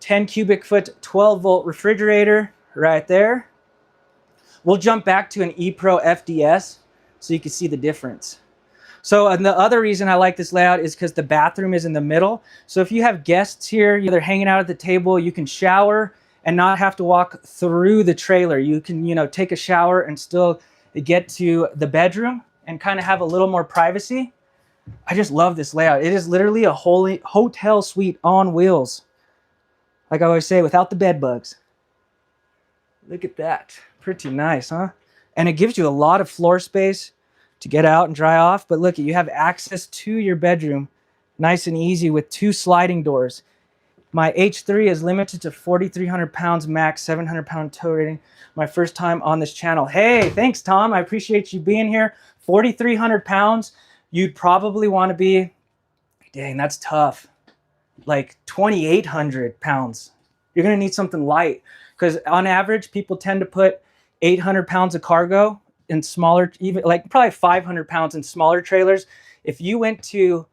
10 cubic foot, 12 volt refrigerator right there. We'll jump back to an ePro FDS so you can see the difference. So and the other reason I like this layout is because the bathroom is in the middle. So if you have guests here, they're hanging out at the table, you can shower and not have to walk through the trailer. You can, take a shower and still get to the bedroom and kind of have a little more privacy. I just love this layout. It is literally a whole hotel suite on wheels. Like I always say, without the bed bugs. Look at that. Pretty nice, huh? And it gives you a lot of floor space to get out and dry off. But look, you have access to your bedroom nice and easy with 2 sliding doors. My H3 is limited to 4,300 pounds max, 700 pound tow rating. My first time on this channel. Hey, thanks, Tom. I appreciate you being here. 4,300 pounds. You'd probably want to be, dang, that's tough. Like 2,800 pounds. You're going to need something light because on average, people tend to put 800 pounds of cargo in smaller, even like probably 500 pounds in smaller trailers. If you went to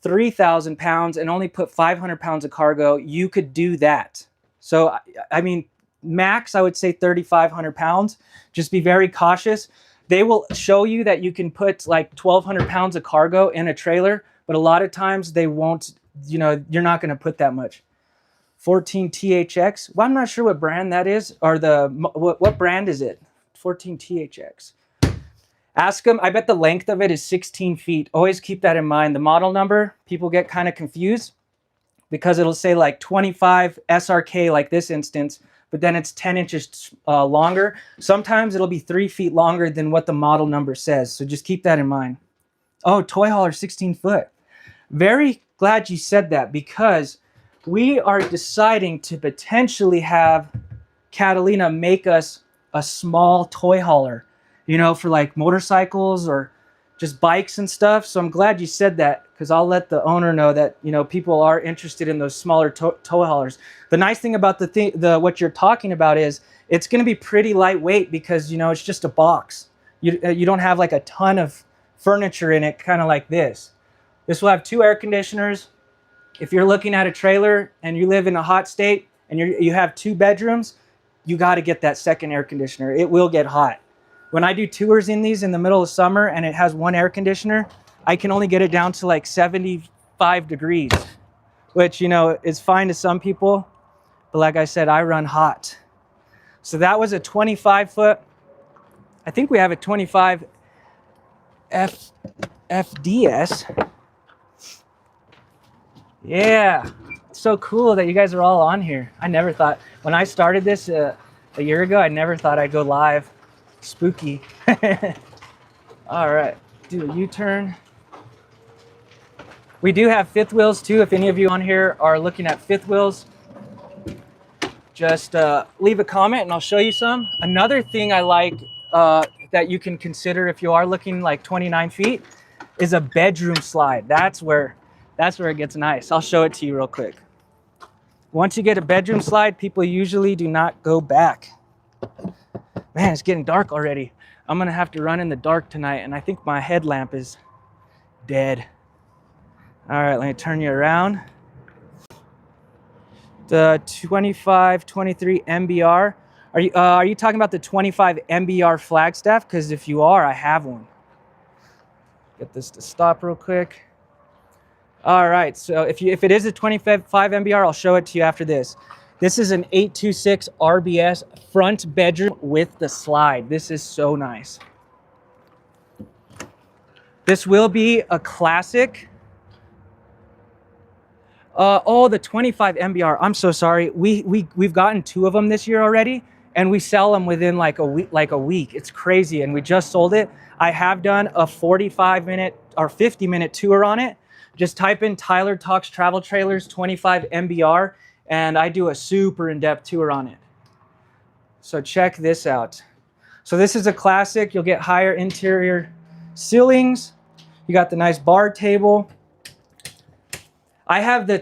3,000 pounds and only put 500 pounds of cargo, you could do that. So, I mean, max, I would say 3,500 pounds. Just be very cautious. They will show you that you can put like 1,200 pounds of cargo in a trailer, but a lot of times they won't, you're not going to put that much. 14 THX. Well, I'm not sure what brand that is, or what brand is it? 14 THX. Ask them. I bet the length of it is 16 feet. Always keep that in mind. The model number, people get kind of confused because it'll say like 25 SRK like this instance, but then it's 10 inches longer. Sometimes it'll be 3 feet longer than what the model number says. So just keep that in mind. Oh, toy hauler 16 foot. Very glad you said that, because we are deciding to potentially have Catalina make us a small toy hauler, you know, for like motorcycles or just bikes and stuff. So I'm glad you said that, because I'll let the owner know that, you know, people are interested in those smaller toy haulers. The nice thing about what you're talking about is it's going to be pretty lightweight, because, you know, it's just a box. You don't have like a ton of furniture in it, kind of like this. This will have 2 air conditioners. If you're looking at a trailer and you live in a hot state and you have 2 bedrooms, you got to get that second air conditioner. It will get hot. When I do tours in these in the middle of summer and it has 1 air conditioner, I can only get it down to like 75 degrees, which, you know, is fine to some people. But like I said, I run hot. So that was a 25 foot. I think we have a 25 FDS. Yeah, it's so cool that you guys are all on here. I never thought, when I started this a year ago, I never thought I'd go live. Spooky. All right, do a U-turn. We do have 5th wheels too. If any of you on here are looking at 5th wheels, just leave a comment and I'll show you some. Another thing I like that you can consider if you are looking like 29 feet is a bedroom slide. That's where it gets nice. I'll show it to you real quick. Once you get a bedroom slide, people usually do not go back. Man, it's getting dark already. I'm gonna have to run in the dark tonight, and I think my headlamp is dead. All right, let me turn you around. The 25, 23 MBR. Are you talking about the 25 MBR Flagstaff? Because if you are, I have one. Get this to stop real quick. All right, so if it is a 25 MBR, I'll show it to you after this. This is an 826 RBS front bedroom with the slide. This is so nice. This will be a classic. Oh, the 25 MBR. I'm so sorry. We've gotten 2 of them this year already, and we sell them within like a week. It's crazy, and we just sold it. I have done a 45-minute or 50-minute tour on it. Just type in Tyler Talks Travel Trailers 25 MBR, and I do a super in-depth tour on it. So check this out. So this is a classic. You'll get higher interior ceilings. You got the nice bar table. I have the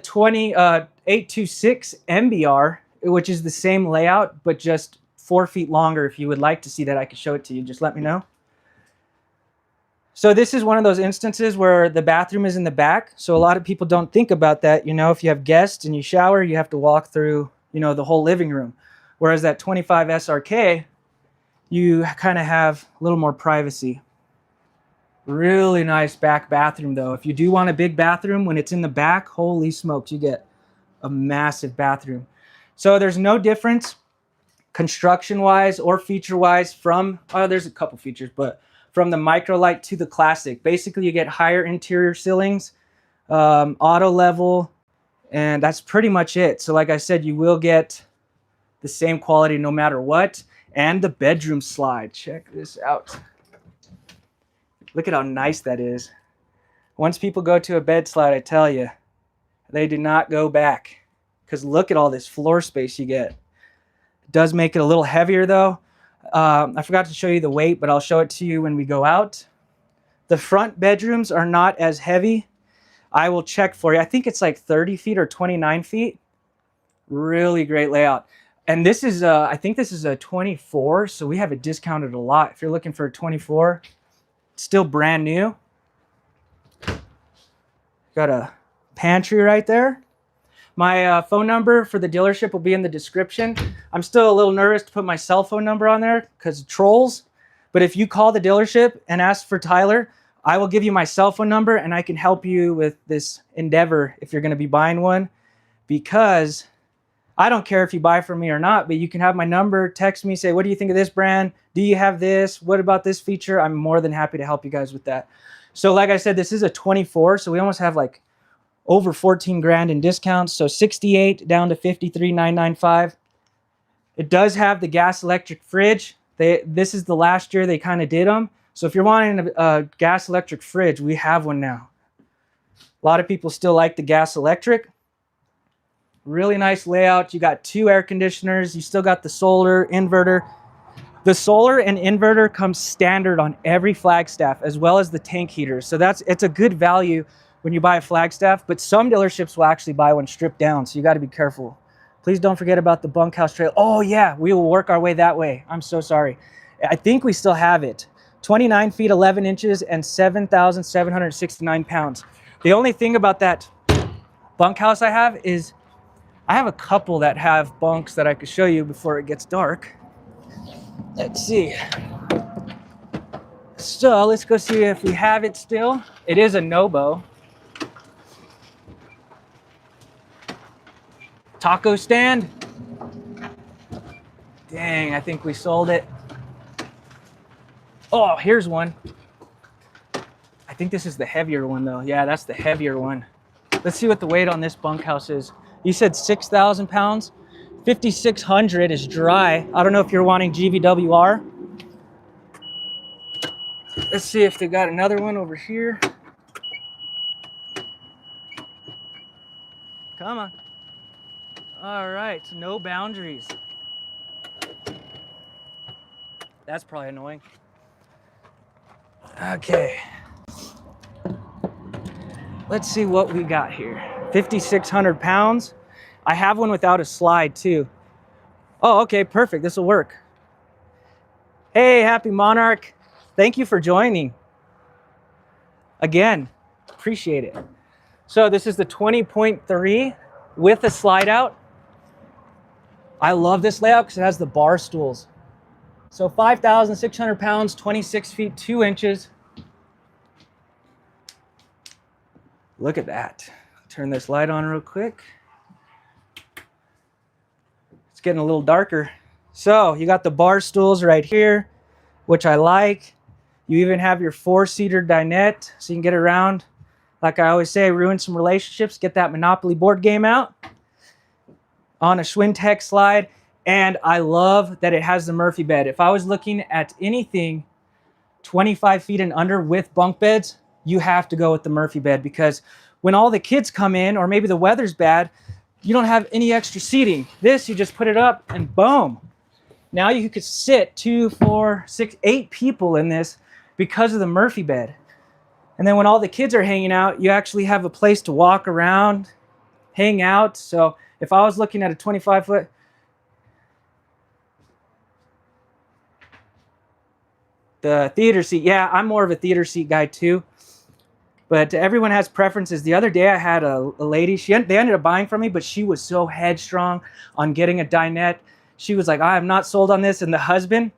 826 MBR, which is the same layout, but just 4 feet longer. If you would like to see that, I can show it to you. Just let me know. So this is one of those instances where the bathroom is in the back. So a lot of people don't think about that. You know, if you have guests and you shower, you have to walk through, you know, the whole living room. Whereas that 25 SRK, you kind of have a little more privacy. Really nice back bathroom though. If you do want a big bathroom, when it's in the back, holy smokes, you get a massive bathroom. So there's no difference construction-wise or feature-wise from, there's a couple features, but from the Microlite to the Classic. Basically, you get higher interior ceilings, auto level, and that's pretty much it. So like I said, you will get the same quality no matter what. And the bedroom slide. Check this out. Look at how nice that is. Once people go to a bed slide, I tell you, they do not go back. Because look at all this floor space you get. It does make it a little heavier though. I forgot to show you the weight, but I'll show it to you when we go out. The front bedrooms are not as heavy. I will check for you. I think it's like 30 feet or 29 feet. Really great layout. And this is, I think this is a 24, so we have it discounted a lot. If you're looking for a 24, it's still brand new. Got a pantry right there. My phone number for the dealership will be in the description. I'm still a little nervous to put my cell phone number on there because of trolls. But if you call the dealership and ask for Tyler, I will give you my cell phone number and I can help you with this endeavor if you're going to be buying one. Because I don't care if you buy from me or not, but you can have my number, text me, say, what do you think of this brand? Do you have this? What about this feature? I'm more than happy to help you guys with that. So like I said, this is a 24, so we almost have like over 14 grand in discounts. So 68 down to 53,995. It does have the gas electric fridge. This is the last year they kind of did them. So if you're wanting a gas electric fridge, we have one now. A lot of people still like the gas electric. Really nice layout. You got 2 air conditioners. You still got the solar inverter. The solar and inverter comes standard on every Flagstaff, as well as the tank heaters. So it's a good value when you buy a Flagstaff, but some dealerships will actually buy one stripped down, so you got to be careful. Please don't forget about the bunkhouse trailer. Oh yeah, we will work our way that way. I'm so sorry. I think we still have it. 29 feet, 11 inches, and 7,769 pounds. The only thing about that bunkhouse I have is I have a couple that have bunks that I could show you before it gets dark. Let's see. So let's go see if we have it still. It is a Nobo. Taco stand. Dang, I think we sold it. Oh, here's one. I think this is the heavier one though. Yeah, that's the heavier one. Let's see what the weight on this bunkhouse is. You said 6,000 pounds. 5,600 is dry. I don't know if you're wanting GVWR. Let's see if they got another one over here. Come on. All right, no boundaries. That's probably annoying. Okay. Let's see what we got here. 5,600 pounds. I have one without a slide too. Oh, okay, perfect. This will work. Hey, Happy Monarch. Thank you for joining. Again, appreciate it. So this is the 20.3 with a slide out. I love this layout because it has the bar stools. So 5,600 pounds, 26 feet, 2 inches. Look at that. Turn this light on real quick. It's getting a little darker. So you got the bar stools right here, which I like. You even have your 4-seater dinette so you can get around. Like I always say, ruin some relationships, get that Monopoly board game out. On a Schwintek slide. And I love that it has the Murphy bed. If I was looking at anything 25 feet and under with bunk beds, you have to go with the Murphy bed, because when all the kids come in, or maybe the weather's bad, you don't have any extra seating. This, you just put it up and boom. Now you could sit 2, 4, 6, 8 people in this because of the Murphy bed. And then when all the kids are hanging out, you actually have a place to walk around, hang out. So if I was looking at a 25-foot, the theater seat, yeah, I'm more of a theater seat guy too. But everyone has preferences. The other day I had a lady, they ended up buying from me, but she was so headstrong on getting a dinette. She was like, I'm not sold on this. And the husband,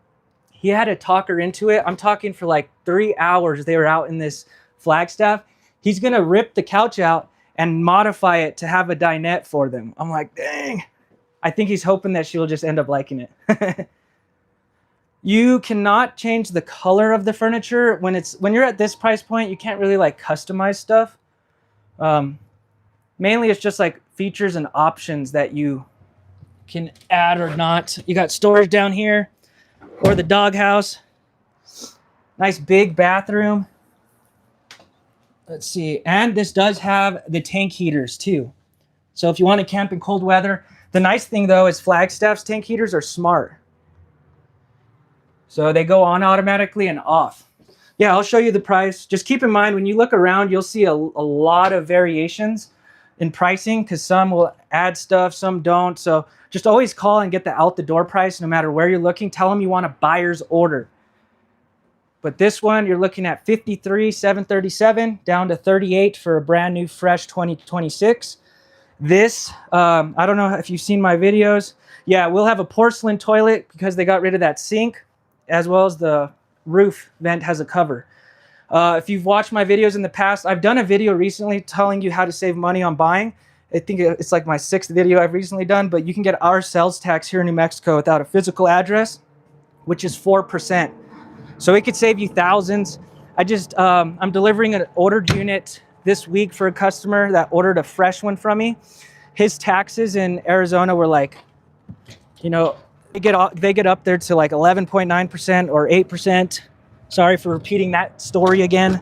he had to talk her into it. I'm talking for like 3 hours. They were out in this Flagstaff. He's going to rip the couch out and modify it to have a dinette for them. I'm like, dang. I think he's hoping that she'll just end up liking it. You cannot change the color of the furniture. When you're at this price point, you can't really like customize stuff. Mainly it's just like features and options that you can add or not. You got storage down here, or the doghouse. Nice big bathroom. Let's see, and this does have the tank heaters too. So if you want to camp in cold weather, the nice thing though is Flagstaff's tank heaters are smart. So they go on automatically and off. Yeah, I'll show you the price. Just keep in mind, when you look around, you'll see a lot of variations in pricing, because some will add stuff, some don't. So just always call and get the out the door price no matter where you're looking. Tell them you want a buyer's order. But this one, you're looking at $53,737 down to $38 for a brand new, fresh 2026. This, I don't know if you've seen my videos. Yeah, we'll have a porcelain toilet because they got rid of that sink, as well as the roof vent has a cover. If you've watched my videos in the past, I've done a video recently telling you how to save money on buying. I think it's like my 6th video I've recently done, but you can get our sales tax here in New Mexico without a physical address, which is 4%. So it could save you thousands. I'm delivering an ordered unit this week for a customer that ordered a fresh one from me. His taxes in Arizona were like, you know, they get up there to like 11.9% or 8%. Sorry for repeating that story again.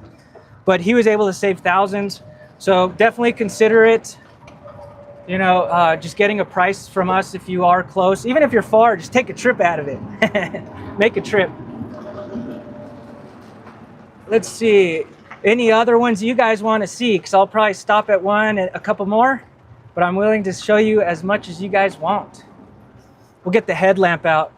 But he was able to save thousands So definitely consider it. You know, just getting a price from us if you are close. Even if you're far, just take a trip out of it. Make a trip. Let's see. Any other ones you guys want to see? Because I'll probably stop at one and a couple more. But I'm willing to show you as much as you guys want. We'll get the headlamp out.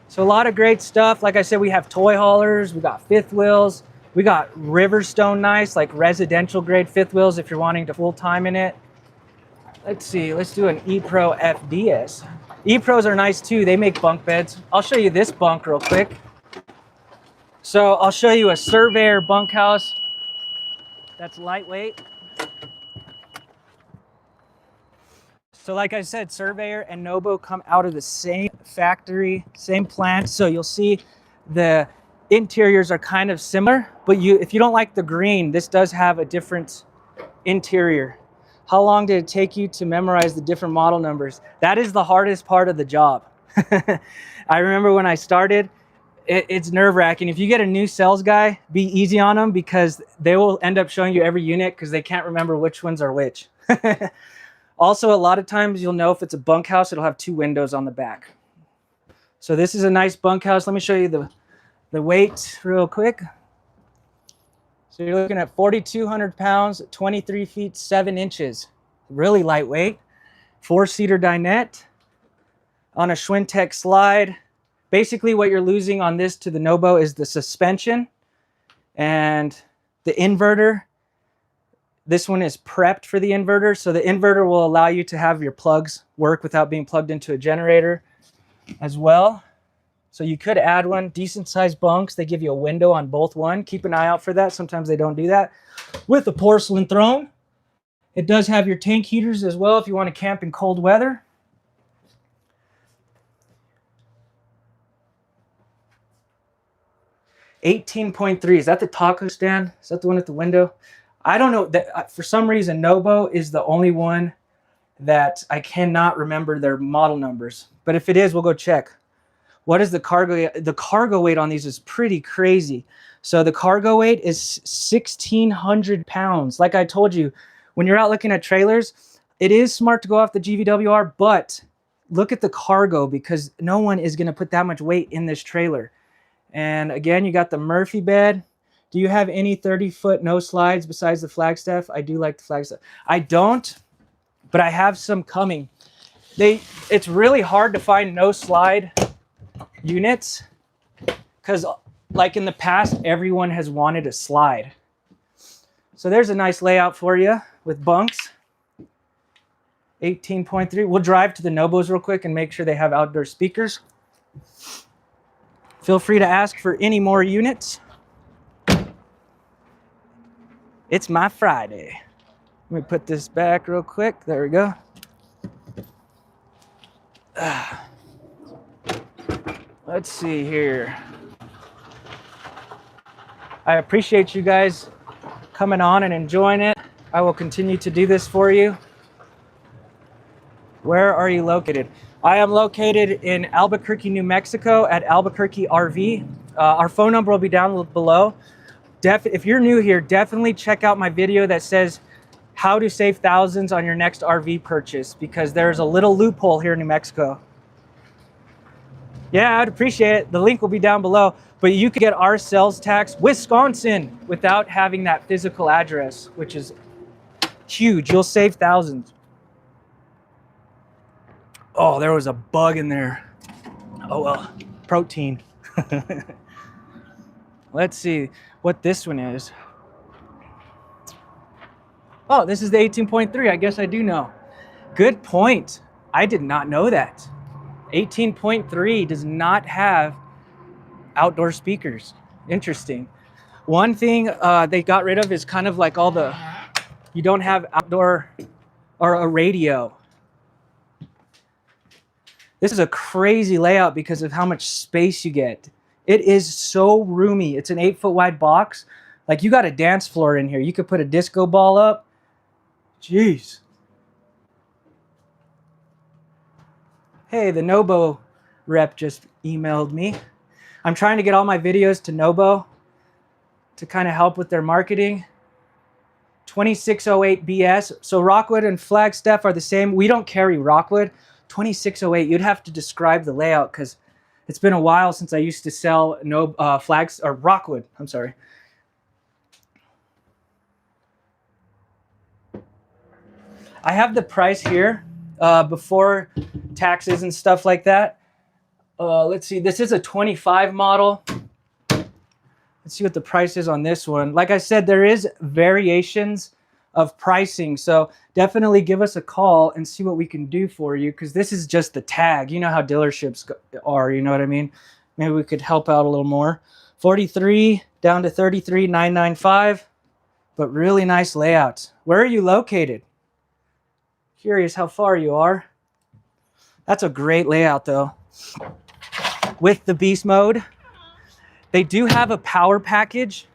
So a lot of great stuff. Like I said, we have toy haulers. We got fifth wheels. We got Riverstone nice, like residential grade fifth wheels if you're wanting to full time in it. Let's see, let's do an E-Pro FDS. E-Pros are nice too. They make bunk beds. I'll show you this bunk real quick. So I'll show you a Surveyor bunkhouse that's lightweight. So like I said, Surveyor and Nobo come out of the same factory, same plant. So you'll see the interiors are kind of similar, but if you don't like the green, this does have a different interior. How long did it take you to memorize the different model numbers? That is the hardest part of the job. I remember when I started, it's nerve-wracking. If you get a new sales guy, be easy on them because they will end up showing you every unit because they can't remember which ones are which. Also, a lot of times you'll know if it's a bunkhouse, it'll have two windows on the back. So this is a nice bunkhouse. Let me show you the weight real quick. So you're looking at 4,200 pounds, 23 feet, 7 inches. Really lightweight. 4-seater dinette on a Schwintek slide. Basically what you're losing on this to the Nobo is the suspension and the inverter. This one is prepped for the inverter. So the inverter will allow you to have your plugs work without being plugged into a generator as well. So you could add one. Decent sized bunks. They give you a window on both one. Keep an eye out for that. Sometimes they don't do that. With a porcelain throne. It does have your tank heaters as well if you want to camp in cold weather. $18.3. Is that the taco stand? Is that the one at the window? I don't know. That for some reason, Nobo is the only one that I cannot remember their model numbers. But if it is, we'll go check. What is the cargo? The cargo weight on these is pretty crazy. So the cargo weight is 1,600 pounds. Like I told you, when you're out looking at trailers, it is smart to go off the GVWR, but look at the cargo because no one is going to put that much weight in this trailer. And again, you got the Murphy bed. Do you have any 30-foot no slides besides the Flagstaff? I do like the Flagstaff. I don't, but I have some coming. It's really hard to find no slide units because like in the past, everyone has wanted a slide. So there's a nice layout for you with bunks. 18.3. We'll drive to the Nobos real quick and make sure they have outdoor speakers. Feel free to ask for any more units. It's my Friday. Let me put this back real quick. There we go. Let's see here. I appreciate you guys coming on and enjoying it. I will continue to do this for you. Where are you located? I am located in Albuquerque, New Mexico at Albuquerque RV. Our phone number will be down below. If you're new here, definitely check out my video that says how to save thousands on your next RV purchase because there's a little loophole here in New Mexico. Yeah, I'd appreciate it. The link will be down below, but you could get our sales tax, Wisconsin, without having that physical address, which is huge. You'll save thousands. Oh, there was a bug in there. Oh, well, protein. Let's see what this one is. Oh, this is the 18.3. I guess I do know. Good point. I did not know that. 18.3 does not have outdoor speakers. Interesting. One thing they got rid of is kind of like all the, you don't have outdoor or a radio. This is a crazy layout because of how much space you get. It is so roomy. It's an 8-foot wide box. Like you got a dance floor in here. You could put a disco ball up. Jeez. Hey, the Nobo rep just emailed me. I'm trying to get all my videos to Nobo to kind of help with their marketing. 2608 BS. So Rockwood and Flagstaff are the same. We don't carry Rockwood. 2608, you'd have to describe the layout because it's been a while since I used to sell flags or Rockwood. I'm sorry. I have the price here before taxes and stuff like that. Let's see. This is a 25 model. Let's see what the price is on this one. Like I said, there is variations of pricing. So definitely give us a call and see what we can do for you, because this is just the tag. You know how dealerships are, you know what I mean? Maybe we could help out a little more. 43 down to 33,995, but really nice layout. Where are you located? Curious how far you are. That's a great layout though. With the beast mode. They do have a power package.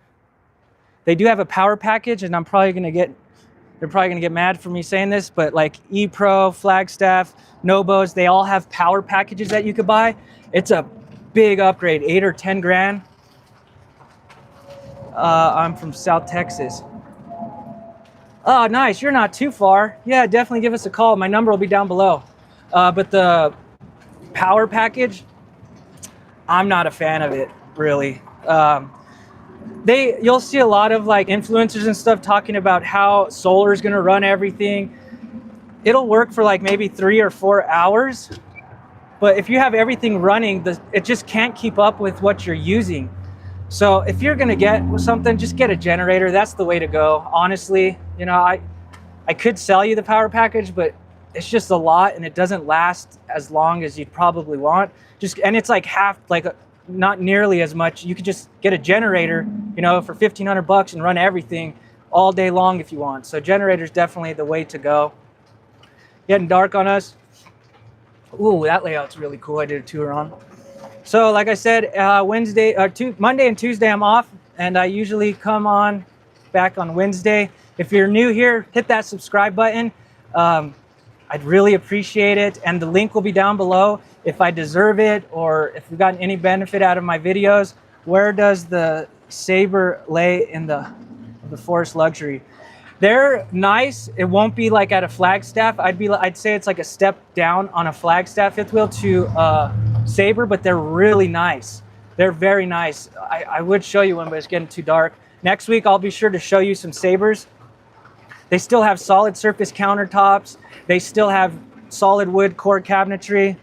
They do have a power package, and they're probably gonna get mad for me saying this, but like E-Pro, Flagstaff, Nobos, they all have power packages that you could buy. It's a big upgrade, 8 or 10 grand. I'm from South Texas. Oh, nice, you're not too far. Yeah, definitely give us a call. My number will be down below. But the power package, I'm not a fan of it, really. You'll see a lot of like influencers and stuff talking about how solar is going to run everything. It'll work for like maybe 3 or 4 hours, but if you have everything running, it just can't keep up with what you're using. So if you're going to get something, just get a generator. That's the way to go. Honestly, you know, I could sell you the power package, but it's just a lot and it doesn't last as long as you'd probably want. And it's like not nearly as much. You could just get a generator, you know, for $1,500 and run everything all day long if you want. So generator's definitely the way to go. Getting dark on us. Ooh, that layout's really cool. I did a tour on. So like I said, Monday and Tuesday I'm off, and I usually come on back on Wednesday. If you're new here, hit that subscribe button. I'd really appreciate it, and the link will be down below. If I deserve it, or if you've gotten any benefit out of my videos. Where does the Sabre lay in the Forest Luxury? They're nice. It won't be like at a Flagstaff. I'd say it's like a step down on a Flagstaff fifth wheel to Sabre, but they're really nice. They're very nice. I would show you one, but it's getting too dark. Next week, I'll be sure to show you some Sabres. They still have solid surface countertops. They still have solid wood core cabinetry.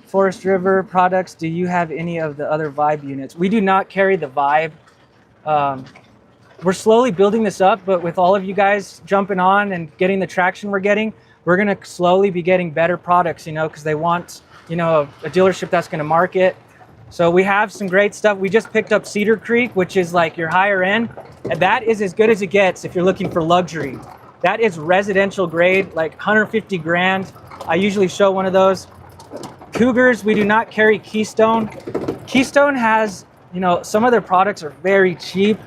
Forest River products. Do you have any of the other Vibe units? We do not carry the Vibe. We're slowly building this up, but with all of you guys jumping on and getting the traction we're getting, we're going to slowly be getting better products, you know, because they want, you know, a dealership that's going to market. So we have some great stuff. We just picked up Cedar Creek, which is like your higher end. And that is as good as it gets if you're looking for luxury. That is residential grade, like 150 grand. I usually show one of those. Cougars, we do not carry Keystone. Keystone has, you know, some of their products are very cheap.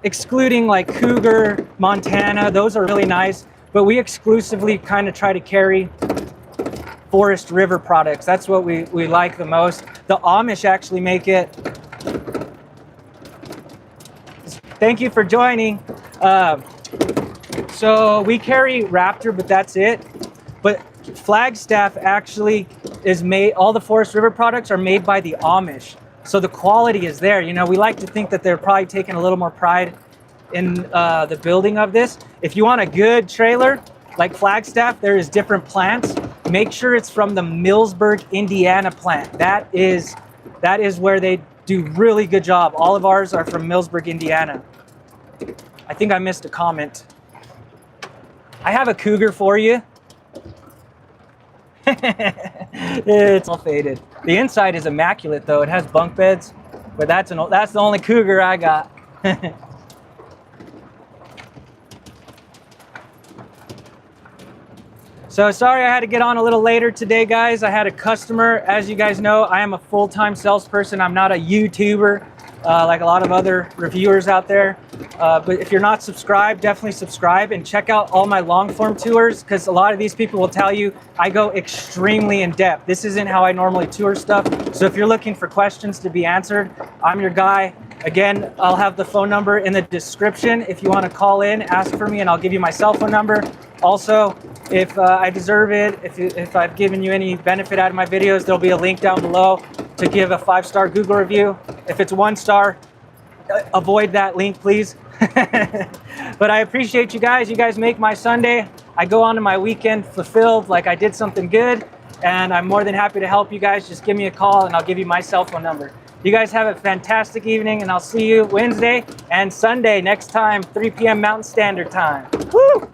Excluding like Cougar, Montana, those are really nice, but we exclusively kind of try to carry Forest River products. That's what we like the most. The Amish actually make it. Thank you for joining. So we carry Raptor, but that's it. But Flagstaff actually is made, all the Forest River products are made by the Amish. So the quality is there. You know, we like to think that they're probably taking a little more pride in the building of this. If you want a good trailer, like Flagstaff, there is different plants. Make sure it's from the Millsburg, Indiana plant. That is where they do really good job. All of ours are from Millsburg, Indiana. I think I missed a comment. I have a Cougar for you. It's all faded. The inside is immaculate though. It has bunk beds, but that's the only Cougar I got. So sorry I had to get on a little later today, guys. I had a customer. As you guys know, I am a full-time salesperson. I'm not a YouTuber like a lot of other reviewers out there. But if you're not subscribed, definitely subscribe and check out all my long-form tours, because a lot of these people will tell you I go extremely in-depth. This isn't how I normally tour stuff. So if you're looking for questions to be answered, I'm your guy. Again, I'll have the phone number in the description. If you want to call in, ask for me, and I'll give you my cell phone number. Also, if I deserve it, if I've given you any benefit out of my videos, there'll be a link down below to give a 5-star Google review. If it's 1 star, avoid that link, please. But I appreciate you guys. You guys make my Sunday. I go on to my weekend fulfilled, like I did something good, and I'm more than happy to help you guys. Just give me a call and I'll give you my cell phone number. You guys have a fantastic evening, and I'll see you Wednesday and Sunday next time, 3 p.m. Mountain Standard Time. Woo!